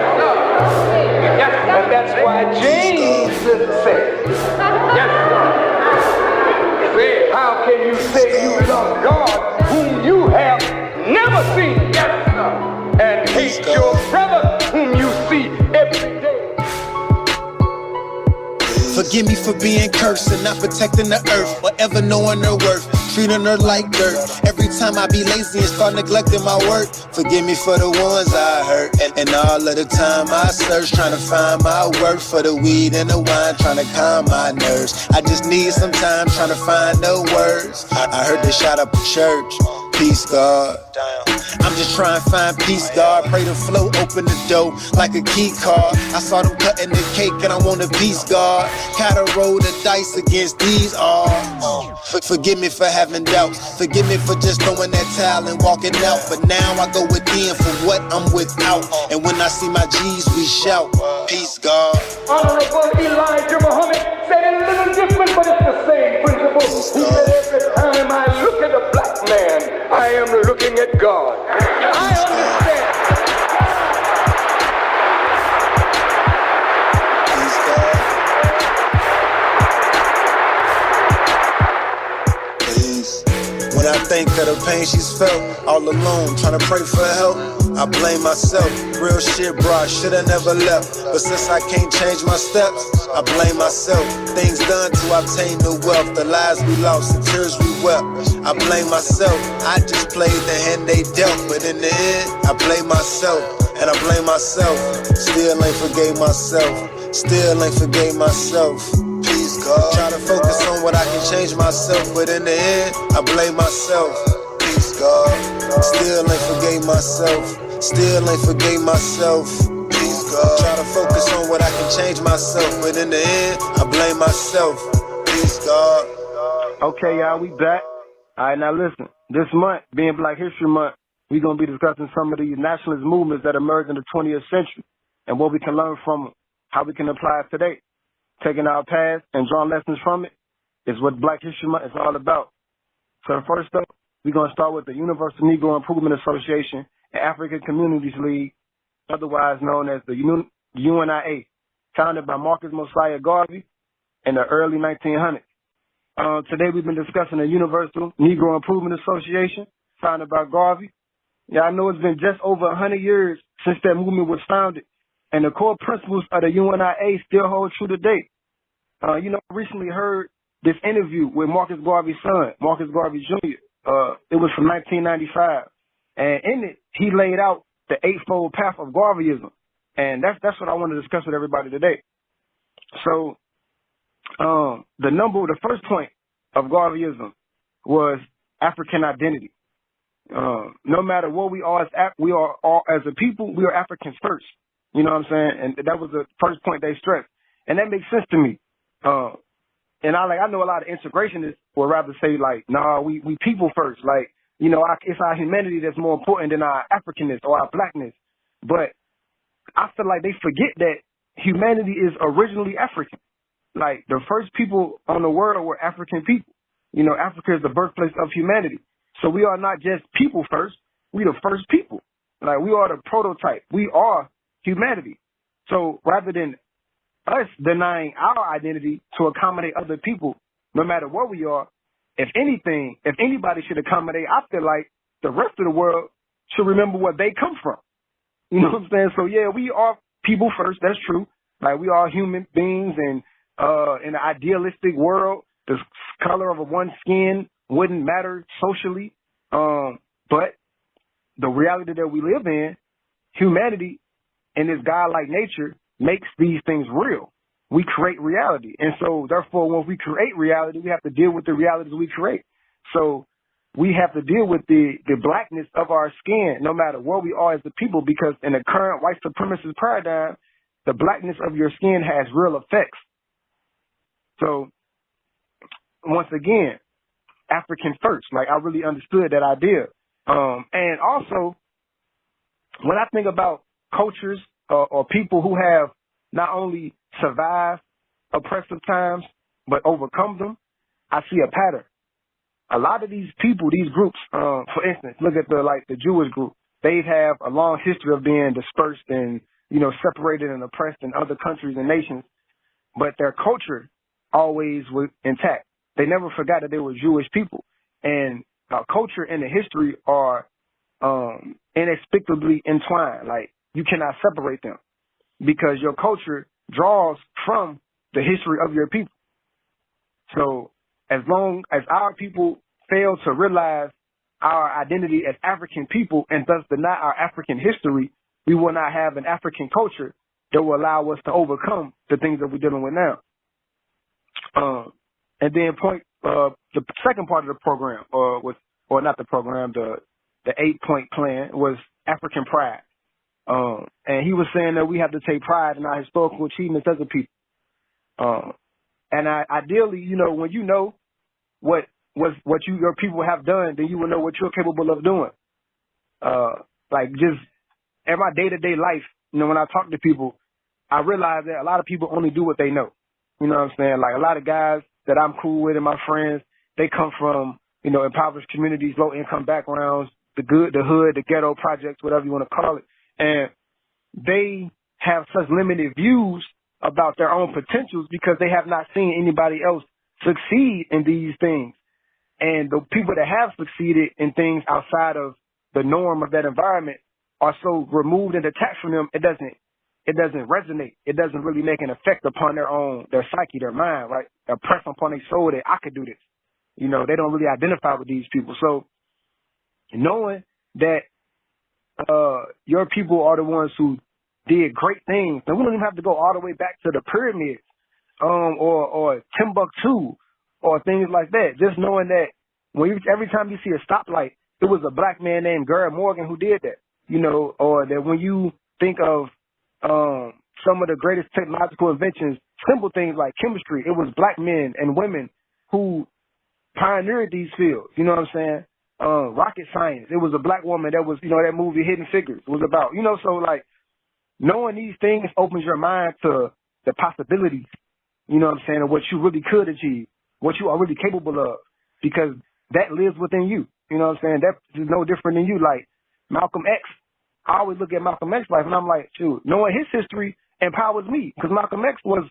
Yes, and that's why James said, yes, sir. Say, how can you say you love God whom you have never seen? Yes, sir. And hate your brother whom you see every day. Forgive me for being cursed and not protecting the earth or ever knowing their worth. treating her like dirt. Every time I be lazy and start neglecting my work, forgive me for the ones I hurt. And all of the time I search, trying to find my worth for the weed and the wine, trying to calm my nerves. I just need some time, trying to find the words. I heard they shot up a church. Peace, God. I'm just trying to find peace, God. Pray the flow, open the door like a key card. I saw them cutting the cake and I want a piece, God. Gotta roll the dice against these odds. Forgive me for having doubts. Forgive me for just throwing that towel and walking out. But now I go within for what I'm without. And when I see my G's, we shout, peace, God. Honorable Elijah Muhammad said it a little different, but it's the same principle. He said every time I look at a black man, I am looking at God. I understand. Peace. When I think of the pain she's felt, all alone, trying to pray for help, I blame myself. Real shit, bro, I should've never left. But since I can't change my steps, I blame myself. Things done to obtain the wealth, the lives we lost, the tears we wept. I blame myself. I just played the hand they dealt, but in the end, I blame myself. And I blame myself. Still ain't forgave myself. Still ain't forgave myself. Peace, God. Try to focus on what I can change myself, but in the end, I blame myself. Peace, God. Still ain't forgave myself. Still ain't forgave myself. Peace, God. Try to focus on what I can change myself, but in the end, I blame myself. Peace, God. Okay, y'all, we back. All right, now listen. This month, being Black History Month, we're going to be discussing some of these nationalist movements that emerged in the 20th century and what we can learn from them, how we can apply it today. Taking our past and drawing lessons from it is what Black History Month is all about. So first up, we're going to start with the Universal Negro Improvement Association and African Communities League, otherwise known as the UNIA, founded by Marcus Mosiah Garvey in the early 1900s. Today we've been discussing the Universal Negro Improvement Association, founded by Garvey. Yeah, I know it's been just over 100 years since that movement was founded, and the core principles of the UNIA still hold true today. I recently heard this interview with Marcus Garvey's son, Marcus Garvey Jr. It was from 1995, and in it, he laid out the eightfold path of Garveyism, and that's what I want to discuss with everybody today. So, the first point of Garveyism was African identity. No matter what we are as a people, we are Africans first. You know what I'm saying? And that was the first point they stressed, and that makes sense to me. And I know a lot of integrationists would rather say like, nah, we people first. Like, it's our humanity that's more important than our Africanness or our blackness. But I feel like they forget that humanity is originally African. Like, the first people on the world were African people. Africa is the birthplace of humanity. So we are not just people first. We the first people. Like, we are the prototype. We are humanity. So rather than us denying our identity to accommodate other people, no matter what we are, if anybody should accommodate, I feel like the rest of the world should remember where they come from. You know what I'm saying? So yeah, we are people first. That's true. Like, we are human beings, and in an idealistic world, the color of one's skin wouldn't matter socially. But the reality that we live in, humanity and this godlike nature makes these things real. We create reality. And so therefore, when we create reality, we have to deal with the realities we create. So we have to deal with the blackness of our skin, no matter where we are as a people, because in the current white supremacist paradigm, the blackness of your skin has real effects. So once again, African first. Like, I really understood that idea. And also, when I think about cultures or people who have not only survived oppressive times, but overcome them, I see a pattern. A lot of these people, these groups, for instance, look at the Jewish group. They have a long history of being dispersed and, separated and oppressed in other countries and nations, but their culture always was intact. They never forgot that they were Jewish people. And culture and the history are inexplicably entwined. Like, you cannot separate them because your culture draws from the history of your people. So as long as our people fail to realize our identity as African people and thus deny our African history, we will not have an African culture that will allow us to overcome the things that we're dealing with now. And then the second part of the program, not the program, the 8-point plan was African pride. And he was saying that we have to take pride in our historical achievements as a people. And ideally, you know, when you know what your people have done, then you will know what you're capable of doing. Like just in my day-to-day life, you know, when I talk to people, I realize that a lot of people only do what they know. You know what I'm saying? Like a lot of guys that I'm cool with and my friends, they come from, you know, impoverished communities, low income backgrounds, the hood, the ghetto projects, whatever you want to call it. And they have such limited views about their own potentials because they have not seen anybody else succeed in these things. And the people that have succeeded in things outside of the norm of that environment are so removed and detached from them, it doesn't resonate. It doesn't really make an effect upon their psyche, their mind, right? A press upon their soul that I could do this. You know, they don't really identify with these people. So knowing that your people are the ones who did great things, and we don't even have to go all the way back to the pyramids, or Timbuktu, or things like that. Just knowing that every time you see a stoplight, it was a black man named Garrett Morgan who did that. You know, or that when you think of some of the greatest technological inventions, simple things like chemistry, it was black men and women who pioneered these fields. You know what I'm saying? Rocket science, it was a black woman that was, you know, that movie Hidden Figures was about, you know, so like knowing these things opens your mind to the possibilities, you know what I'm saying, of what you really could achieve, what you are really capable of, because that lives within you. You know what I'm saying? That is no different than you. Like Malcolm X, I always look at Malcolm X's life and I'm like, shoot, knowing his history empowers me, because Malcolm X was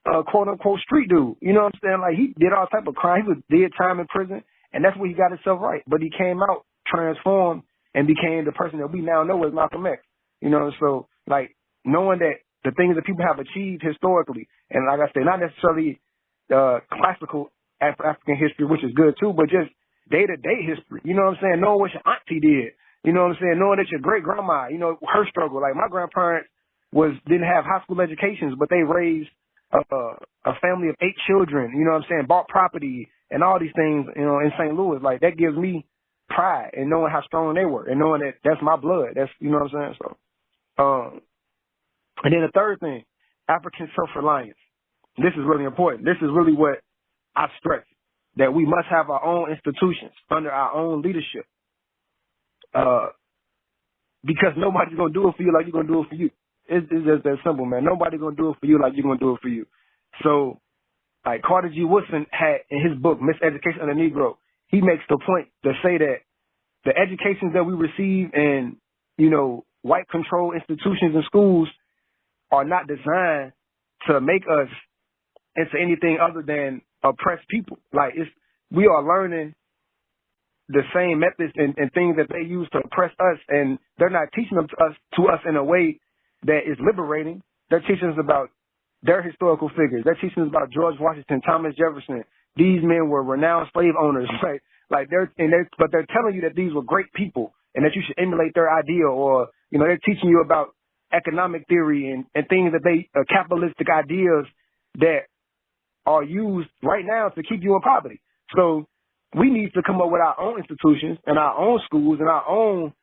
a quote unquote street dude. You know what I'm saying? Like he did all type of crime. He did time in prison, and that's where he got himself right. But he came out transformed and became the person that we now know as Malcolm X. You know, so like knowing that the things that people have achieved historically, and like I said, not necessarily classical African history, which is good too, but just day-to-day history. You know what I'm saying? Knowing what your auntie did. You know what I'm saying? Knowing that your great-grandma, you know, her struggle. Like my grandparents didn't have high school educations, but they raised a family of 8 children, you know what I'm saying, bought property and all these things, you know, in St. Louis. Like that gives me pride in knowing how strong they were and knowing that that's my blood. That's, you know what I'm saying? So, and then the third thing, African self-reliance. This is really important. This is really what I stress, that we must have our own institutions under our own leadership. Because nobody's going to do it for you like you're going to do it for you. It's just that simple, man. Nobody's going to do it for you like you're going to do it for you. So, like Carter G. Woodson had in his book, Miseducation of the Negro, he makes the point to say that the educations that we receive in, you know, white-controlled institutions and schools are not designed to make us into anything other than oppressed people. Like, we are learning the same methods and things that they use to oppress us, and they're not teaching them to us in a way that is liberating. They're teaching us about their historical figures. They're teaching us about George Washington, Thomas Jefferson. These men were renowned slave owners, right? Like but they're telling you that these were great people and that you should emulate their idea, or, you know, they're teaching you about economic theory and things that capitalistic ideas that are used right now to keep you in poverty. So we need to come up with our own institutions and our own schools and our own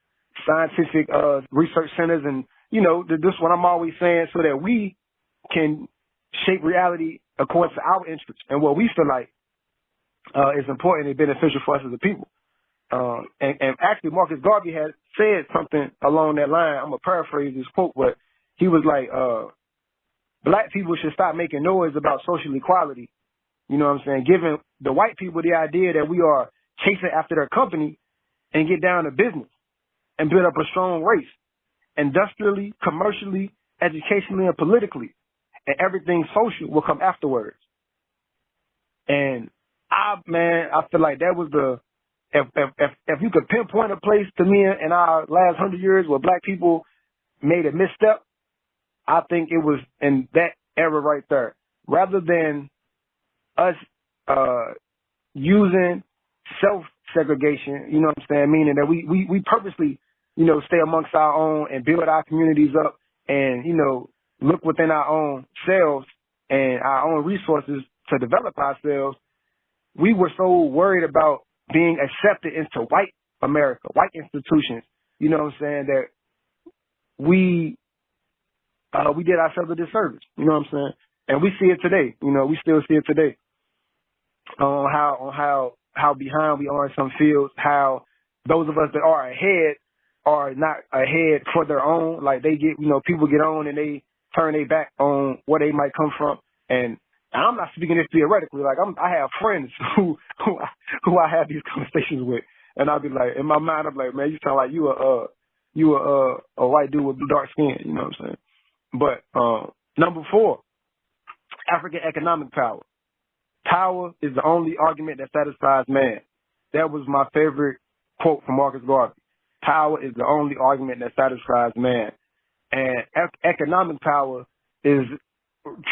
scientific research centers, and, you know, this is what I'm always saying, so that we can shape reality according to our interests and what we feel like is important and beneficial for us as a people. And actually, Marcus Garvey had said something along that line. I'm going to paraphrase his quote, but he was like, black people should stop making noise about social equality. You know what I'm saying? Giving the white people the idea that we are chasing after their company, and get down to business and build up a strong race, industrially, commercially, educationally, and politically. And everything social will come afterwards. And I feel like that was if you could pinpoint a place to me in our last 100 years where black people made a misstep, I think it was in that era right there. Rather than us using self-segregation, you know what I'm saying, meaning that we purposely, you know, stay amongst our own and build our communities up and, you know, look within our own selves and our own resources to develop ourselves. We were so worried about being accepted into white America, white institutions, you know what I'm saying, that we did ourselves a disservice, you know what I'm saying? And we see it today, you know, we still see it today on how behind we are in some fields, how those of us that are ahead are not ahead for their own, like they get, you know, people get on and they turn their back on where they might come from. And I'm not speaking this theoretically, like I have friends who I have these conversations with, and I'll be like, in my mind, I'm like, man, you sound like you a white dude with dark skin, you know what I'm saying? But number 4, African economic power. Power is the only argument that satisfies man. That was my favorite quote from Marcus Garvey. Power is the only argument that satisfies man. And economic power is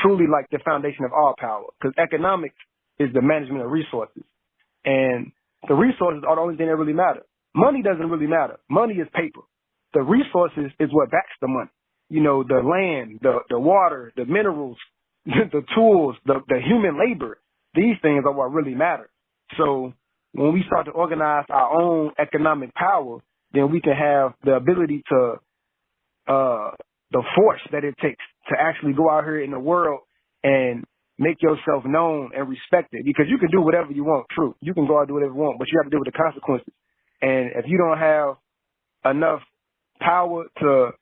truly like the foundation of all power, because economics is the management of resources. And the resources are the only thing that really matter. Money doesn't really matter. Money is paper. The resources is what backs the money. You know, the land, the water, the minerals, the tools, the human labor. These things are what really matter. So when we start to organize our own economic power, then we can have the ability to, the force that it takes to actually go out here in the world and make yourself known and respected. Because you can do whatever you want, true. You can go out and do whatever you want, but you have to deal with the consequences. And if you don't have enough power to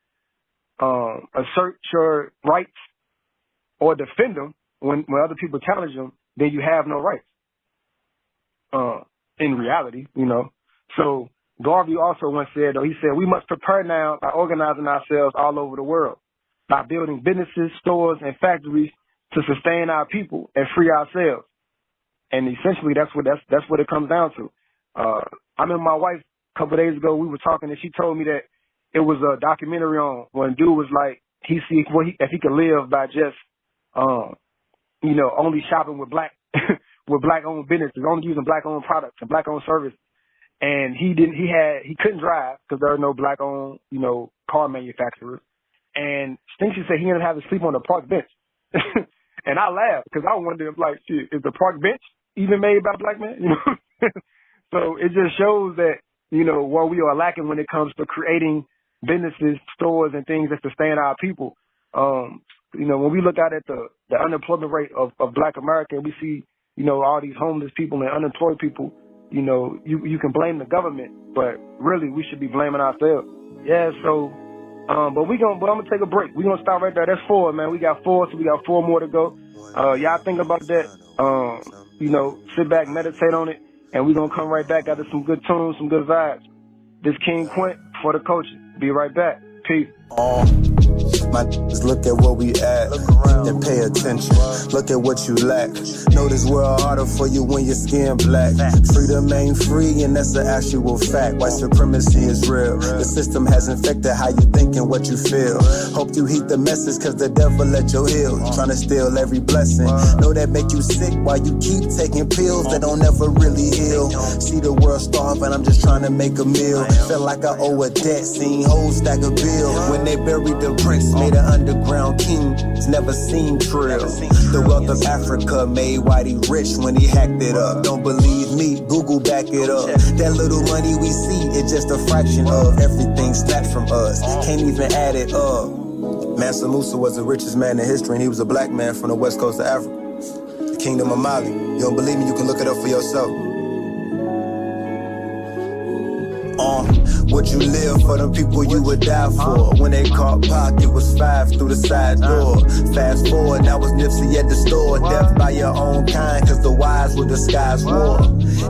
assert your rights or defend them when other people challenge them, then you have no rights. In reality, you know. So Garvey also once said, though, he said, we must prepare now by organizing ourselves all over the world, by building businesses, stores, and factories to sustain our people and free ourselves. And essentially, that's what it comes down to. I remember my wife a couple of days ago, we were talking, and she told me that it was a documentary on when dude was like, if he could live by just, you know, only shopping with black owned businesses, only using black owned products and black owned services. And he couldn't drive because there are no black owned, you know, car manufacturers. And I think she said he ended up having to sleep on the park bench. And I laughed because I wondered, like, shit, is the park bench even made by black men? You know? So it just shows that, you know, what we are lacking when it comes to creating businesses, stores, and things that sustain our people. You know, when we look out at the unemployment rate of black America, we see, you know, all these homeless people and unemployed people, you know, you can blame the government, but really we should be blaming ourselves. Yeah, so, but I'm gonna take a break. We're gonna stop right there. That's 4, man. We got 4, so we got 4 more to go. Y'all think about that. You know, sit back, meditate on it, and we're gonna come right back after some good tunes, some good vibes. This King Quent for the culture. Be right back. Peace. My look at where we at and pay attention. Look at what you lack. Know this world harder for you when your skin black. Freedom ain't free, and that's the actual fact. White supremacy is real. The system has infected how you think and what you feel. Hope you heed the message, cause the devil let you heal. Trying to steal every blessing. Know that make you sick while you keep taking pills that don't ever really heal. See the world starve and I'm just trying to make a meal. Feel like I owe a debt, seen hoes stack a bill. When they buried the prince, made an underground king, it's never seen trill. The wealth of Africa made Whitey rich when he hacked it up. Don't believe me, Google back it up. That little money we see, it's just a fraction of everything snatched from us. Can't even add it up. Mansa Musa was the richest man in history, and he was a black man from the west coast of Africa, the kingdom of Mali. You don't believe me, you can look it up for yourself. Would you live for them people you would die for? When they caught Pac, it was 5 through the side door. Fast forward, now it's Nipsey at the store. Death by your own kind, cause the wise will disguise war.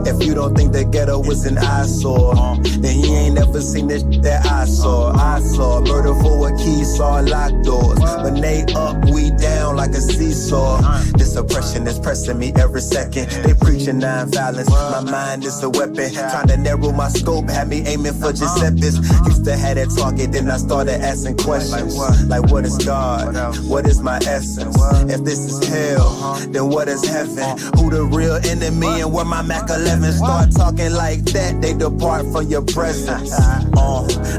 If you don't think the ghetto was an eyesore, then you ain't never seen this that I saw. Murder for a key, saw locked doors. When they up, we down like a seesaw. This oppression is pressing me every second. They preaching non-violence, my mind is a weapon. Trying to narrow my scope, have me be aiming for Giuseppe's. Used to have that target, then I started asking questions. Like what is God? What is my essence? If this is hell, then what is heaven? Who the real enemy and where my Mac 11? Start talking like that, they depart from your presence.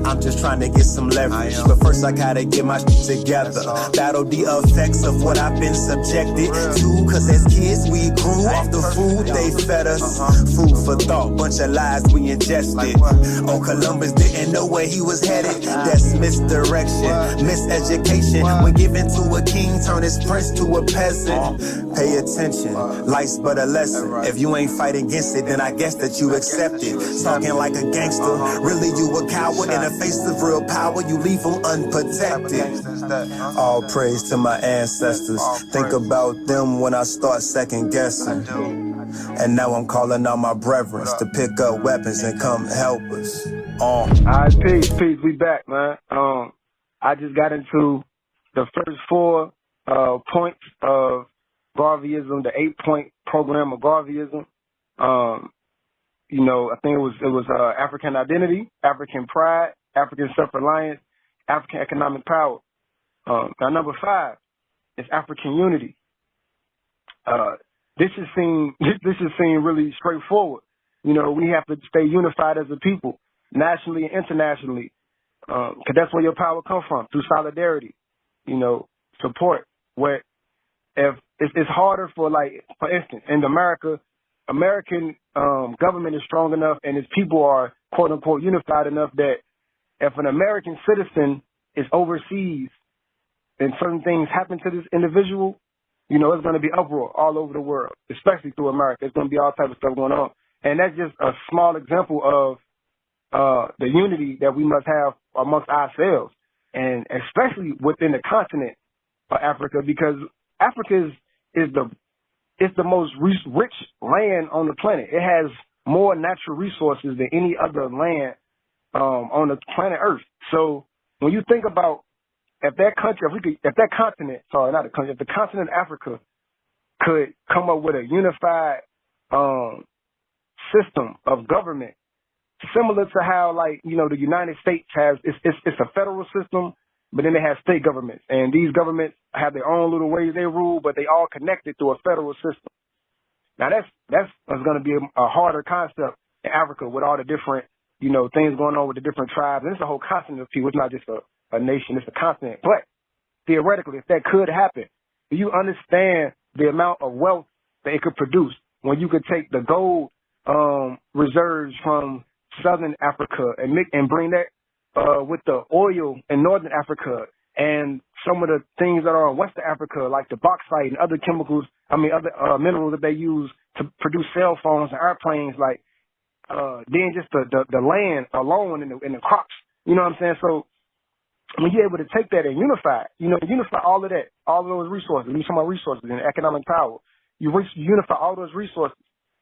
I'm just trying to get some leverage, but first I gotta get my shit together. Battle the effects of what I've been subjected to, cause as kids we grew off the food they fed us. Food for thought, bunch of lies we ingested. Oh, Columbus didn't know where he was headed. That's misdirection, miseducation. When given to a king, turn his prince to a peasant. Pay attention, life's but a lesson. If you ain't fighting against it, then I guess that you accept it. Talking like a gangster, really you a coward. In the face of real power, you leave them unprotected. All praise to my ancestors. Think about them when I start second guessing. And now I'm calling on my brethren to pick up weapons and come help us. Alright, peace, we back, man. I just got into the first 4 points of Garveyism, the 8-point program of Garveyism. You know, I think it was African identity, African pride, African self-reliance, African economic power. Now number 5 is African unity. This is seen really straightforward. You know, we have to stay unified as a people, nationally and internationally, because that's where your power comes from, through solidarity, you know, support. Where if it's harder for, like, for instance, in America, American government is strong enough and its people are quote unquote unified enough that if an American citizen is overseas and certain things happen to this individual, you know, it's going to be uproar all over the world, especially through America. It's going to be all types of stuff going on. And that's just a small example of the unity that we must have amongst ourselves, and especially within the continent of Africa, because Africa is the most rich land on the planet. It has more natural resources than any other land on the planet Earth. So when you think about if the continent of Africa could come up with a unified system of government, similar to how, like, you know, the United States has, it's a federal system, but then they have state governments, and these governments have their own little ways they rule, but they all connected through a federal system. Now that's going to be a harder concept in Africa with all the different, you know, things going on with the different tribes. And it's a whole continent of people. It's not just a nation, it's a continent. But theoretically, if that could happen, do you understand the amount of wealth that it could produce when you could take the gold reserves from Southern Africa and bring that with the oil in Northern Africa and some of the things that are in Western Africa, like the bauxite and other other minerals that they use to produce cell phones and airplanes, like then just the land alone and the crops. You know what I'm saying? So when you're able to take that and unify all of that, all of those resources, you talking about resources and economic power, you unify all those resources,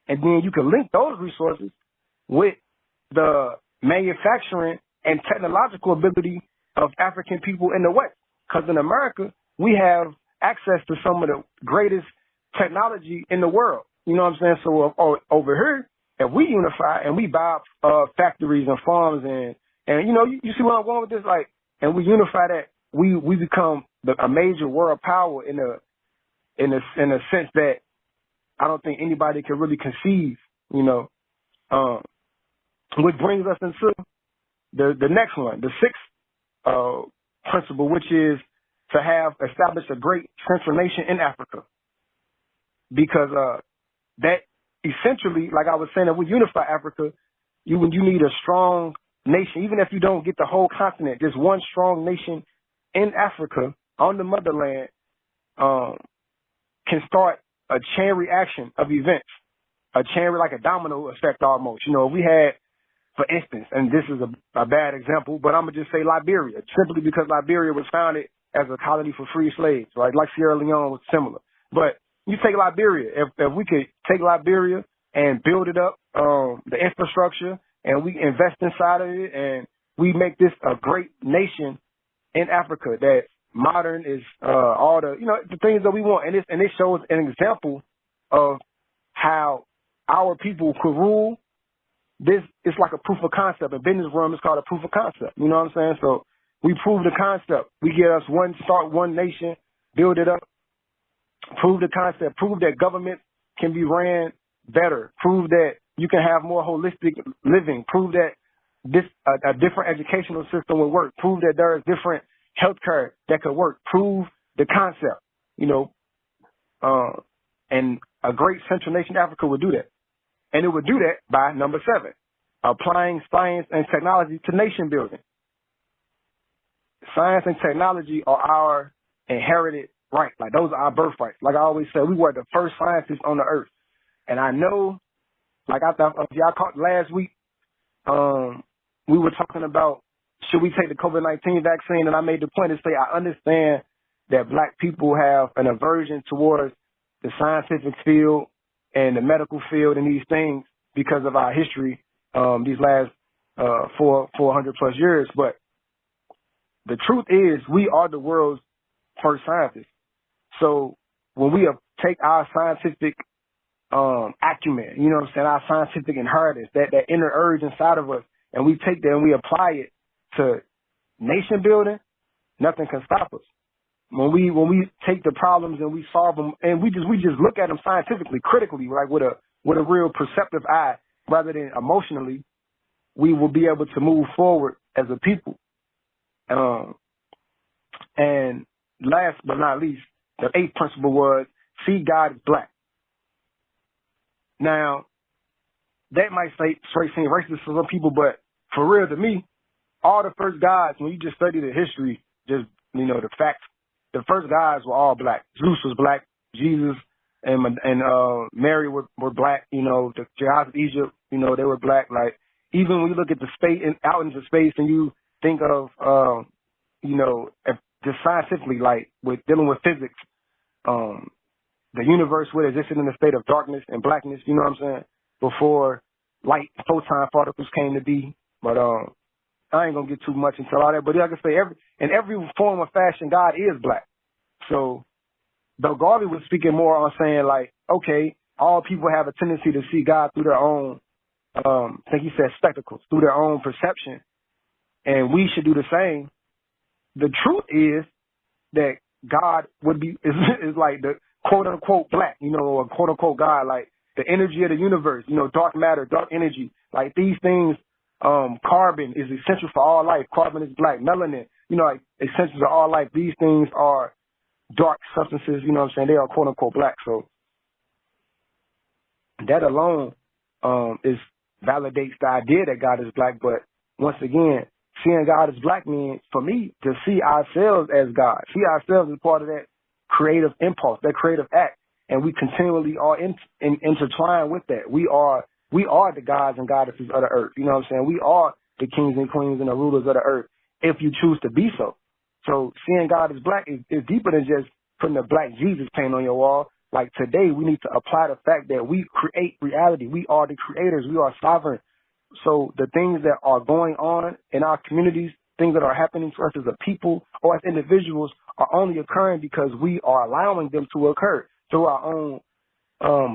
and then you can link those resources with the manufacturing and technological ability of African people in the West. Because in America, we have access to some of the greatest technology in the world. You know what I'm saying? So over here, if we unify and we buy factories and farms and you know, you see where I'm going with this, like, and we unify that, we become a major world power in a sense that I don't think anybody can really conceive, you know. Which brings us into the next one, the 6th principle, which is to establish a great central nation in Africa. Because that essentially, like I was saying, if we unify Africa, you need a strong nation. Even if you don't get the whole continent, just one strong nation in Africa on the motherland can start a chain reaction of events, like a domino effect almost. You know, if we had, for instance, and this is a bad example, but I'm going to just say Liberia, simply because Liberia was founded as a colony for free slaves, right? Like Sierra Leone was similar. But you take Liberia, if we could take Liberia and build it up, the infrastructure, and we invest inside of it, and we make this a great nation in Africa that modern is all the, you know, the things that we want. And it shows an example of how our people could rule it's like a proof of concept. In business realm, it's called a proof of concept. You know what I'm saying? So we prove the concept. We get us start one nation, build it up, prove the concept, prove that government can be ran better, prove that you can have more holistic living, prove that a different educational system will work, prove that there is different healthcare that could work, prove the concept, and a great central nation Africa would do that. And it would do that by number 7, applying science and technology to nation building. Science and technology are our inherited right. Like, those are our birthrights. Like I always say, we were the first scientists on the earth. And I know, like I thought, y'all caught last week, we were talking about, should we take the COVID-19 vaccine? And I made the point to say, I understand that black people have an aversion towards the scientific field and the medical field and these things because of our history, these last 400 plus years. But the truth is, we are the world's first scientists. So when we take our scientific acumen, you know what I'm saying, our scientific inheritance, that inner urge inside of us, and we take that and we apply it to nation building, nothing can stop us. When we take the problems and we solve them, and we just look at them scientifically, critically, like with a real perceptive eye, rather than emotionally, we will be able to move forward as a people. And last but not least, the 8th principle was, see God as black. Now, that might seem racist for some people, but for real, to me, all the first gods, when you just study the history, just, the facts, the first gods were all black. Zeus was black, Jesus and Mary were black, the gods of Egypt, they were black. Like, even when you look at the space and out into space and you think of, just scientifically, like with dealing with physics, the universe would have existed in a state of darkness and blackness, you know what I'm saying, before light photon particles came to be. But I ain't gonna get too much into all that. But like I say, in every form of fashion, God is black. So though Garvey was speaking more on saying, like, okay, all people have a tendency to see God through their own, I think he said spectacles, through their own perception, and we should do the same. The truth is that God is like the quote unquote black, or quote unquote God, like the energy of the universe, dark matter, dark energy, like these things. Carbon is essential for all life. Carbon is black. Melanin, like essential to all life. These things are dark substances, you know what I'm saying? They are quote unquote black. So that alone validates the idea that God is black. But once again, seeing God as black means, for me, to see ourselves as God, see ourselves as part of that creative impulse, that creative act, and we continually are intertwined with that. We are the gods and goddesses of the earth. You know what I'm saying? We are the kings and queens and the rulers of the earth, if you choose to be so. So seeing God as black is deeper than just putting a black Jesus paint on your wall. Like, today, we need to apply the fact that we create reality. We are the creators. We are sovereign. So the things that are going on in our communities, things that are happening to us as a people or as individuals, are only occurring because we are allowing them to occur through our own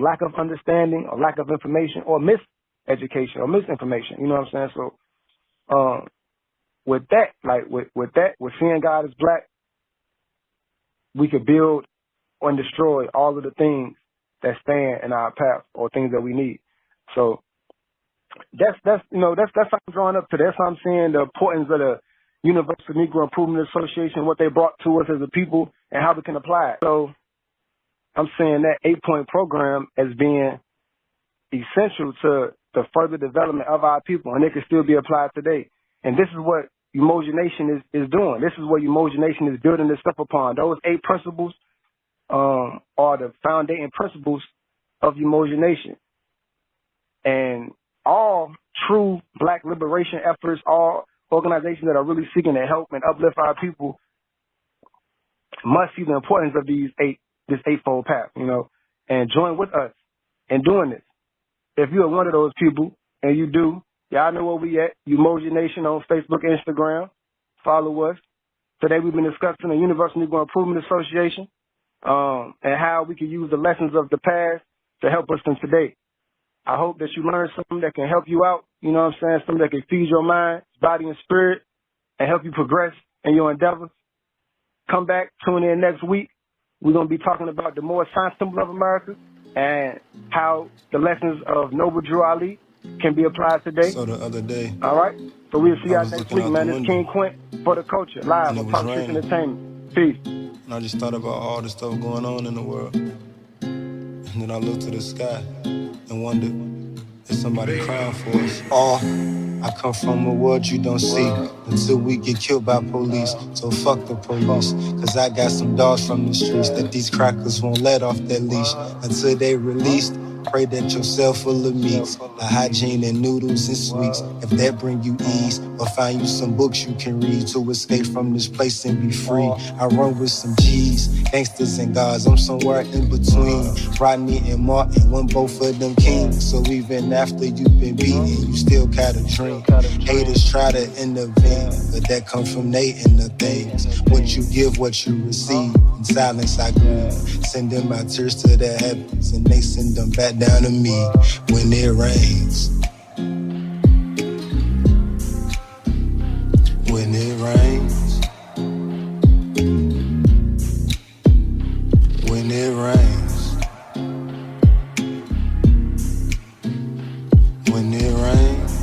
lack of understanding or lack of information or miseducation or misinformation. You know what I'm saying? So with that, with seeing God as black, we could build and destroy all of the things that stand in our path or things that we need. So that's how I'm drawing up to. That's how I'm seeing the importance of the Universal Negro Improvement Association, what they brought to us as a people, and how we can apply it. So I'm saying that 8-point program as being essential to the further development of our people, and it can still be applied today. And this is what Emoji Nation is doing. This is what Emoji Nation is building this stuff upon. Those 8 principles are the founding principles of Emoji Nation. And all true black liberation efforts, all organizations that are really seeking to help and uplift our people must see the importance of this 8-fold path, and join with us in doing this. If you are one of those people, and you do, y'all know where we at, Emoji Nation on Facebook, Instagram. Follow us. Today we've been discussing the Universal Negro Improvement Association and how we can use the lessons of the past to help us in today. I hope that you learned something that can help you out you know what I'm saying, something that can feed your mind, body, and spirit and help you progress in your endeavors. Come back, tune in next week. We're going to be talking about the Moorish sign symbol of America and how the lessons of Noble Drew Ali can be applied today. So the other day, all right? So we'll see y'all next looking week, out man. the It's window, King Quent for the culture, live and it on was Talk Streetz raining. Entertainment. Peace. And I just thought about all the stuff going on in the world. And then I looked to the sky and wondered, is somebody crying for us? I come from a world you don't see until we get killed by police. So fuck the police, cause I got some dogs from the streets that these crackers won't let off that leash until they released. Pray that your cell full of meats, a hygiene and noodles and sweets. If that bring you ease, or find you some books you can read to escape from this place and be free. I run with some G's, gangsters and gods, I'm somewhere in between. Rodney and Martin, one both of them kings. So even after you've been beaten, you still got a dream. Haters try to intervene, but that comes from they inner things. What you give, what you receive. In silence I grieve, sending my tears to the heavens, and they send them back down to me when it rains. When it rains. When it rains. When it rains.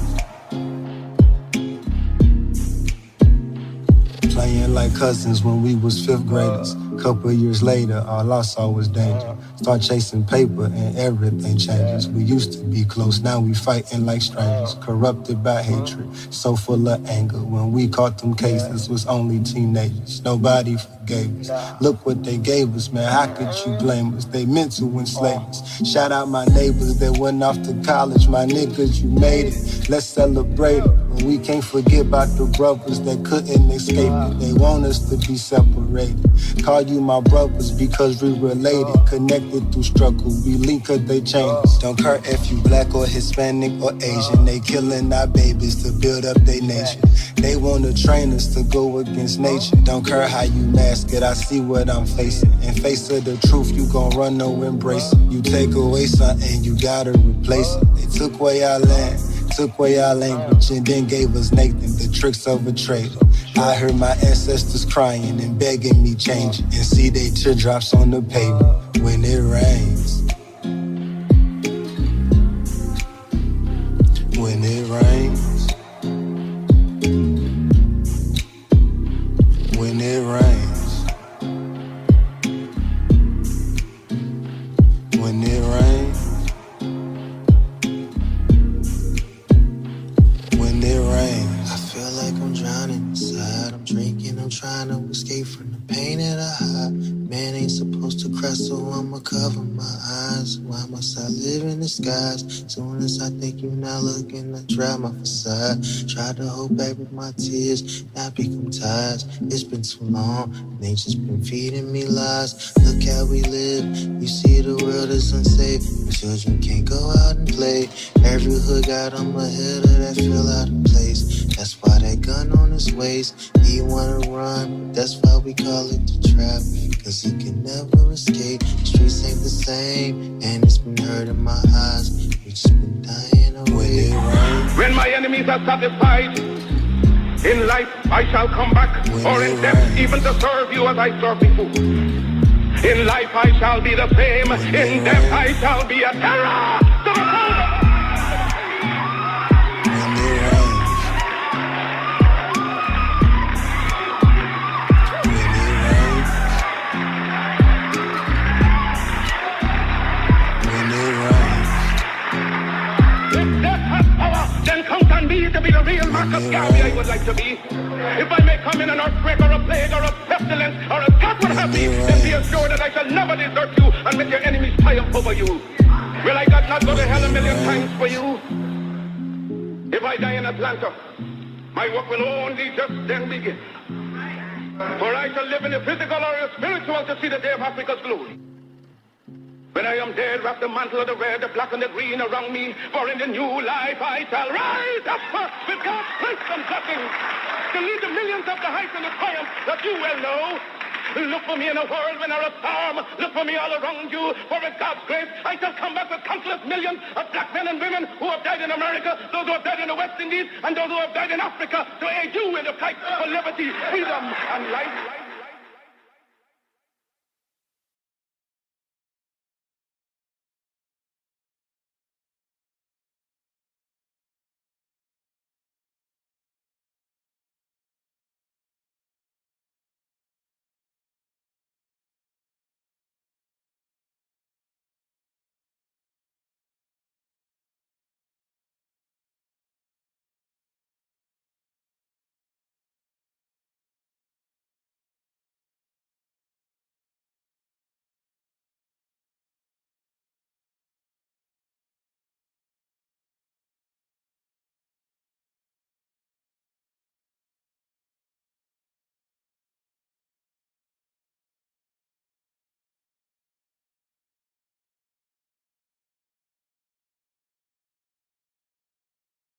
Playing like cousins when we was fifth graders. Couple years later, all I saw was danger. Start chasing paper and everything changes. We used to be close, now we fighting like strangers. Corrupted by hatred, so full of anger. When we caught them cases, was only teenagers. Nobody forgave us. Look what they gave us, man, how could you blame us? They meant to enslave us. Shout out my neighbors that went off to college. My niggas, you made it, let's celebrate it. But we can't forget about the brothers that couldn't escape it. They want us to be separated. Call you my brothers because we related, connected through struggle. We link cause they change us. Don't care if you black or Hispanic or Asian. They killing our babies to build up their nation. They wanna train us to go against nature. Don't care how you mask it, I see what I'm facing. In face of the truth, you gon' run or embrace it. You take away something, you gotta replace it. They took away our land, took away our language, and then gave us Nathan, the tricks of a traitor. I heard my ancestors crying and begging me change it, and see they teardrops on the pavement when it rains. When it rains. When it rains. When it rains. When it rains. I feel like I'm drowning inside. I'm drinking, I'm trying to escape from the pain that I hide. Man ain't supposed to cry, so I'ma cover my eyes. Why must I live in disguise? Soon as I think you're not looking, I dry my facade. Try to hold back with my tears, now become tired. It's been too long, nature's been feeding me lies. Look how we live, you see the world is unsafe. Children can't go out and play. Every hood got them ahead of that feel out of place. That's why that gun on his waist. He wanna run, that's why we call it the trap. Cause he can never escape. Streets ain't the same, and it's been hurting my eyes. We just been dying away. When my enemies are satisfied, in life I shall come back, or in death even to serve you as I serve before. In life I shall be the same, in death I shall be a terror to the foe. To be the real Marcus Garvey I would like to be. If I may come in an earthquake or a plague or a pestilence or a God would have me, then be assured that I shall never desert you and make your enemies triumph over you. Will I God not go to hell a million times for you? If I die in Atlanta, my work will only just then begin. For I shall live in the physical or the spiritual to see the day of Africa's glory. When I am dead, wrap the mantle of the red, the black and the green around me. For in the new life I shall rise up with God's grace and blessing to lead the millions of the heights and the triumph that you well know. Look for me in a whirlwind or a storm. Look for me all around you. For with God's grace, I shall come back with countless millions of black men and women who have died in America, those who have died in the West Indies, and those who have died in Africa to aid you in the fight for liberty, freedom, and life.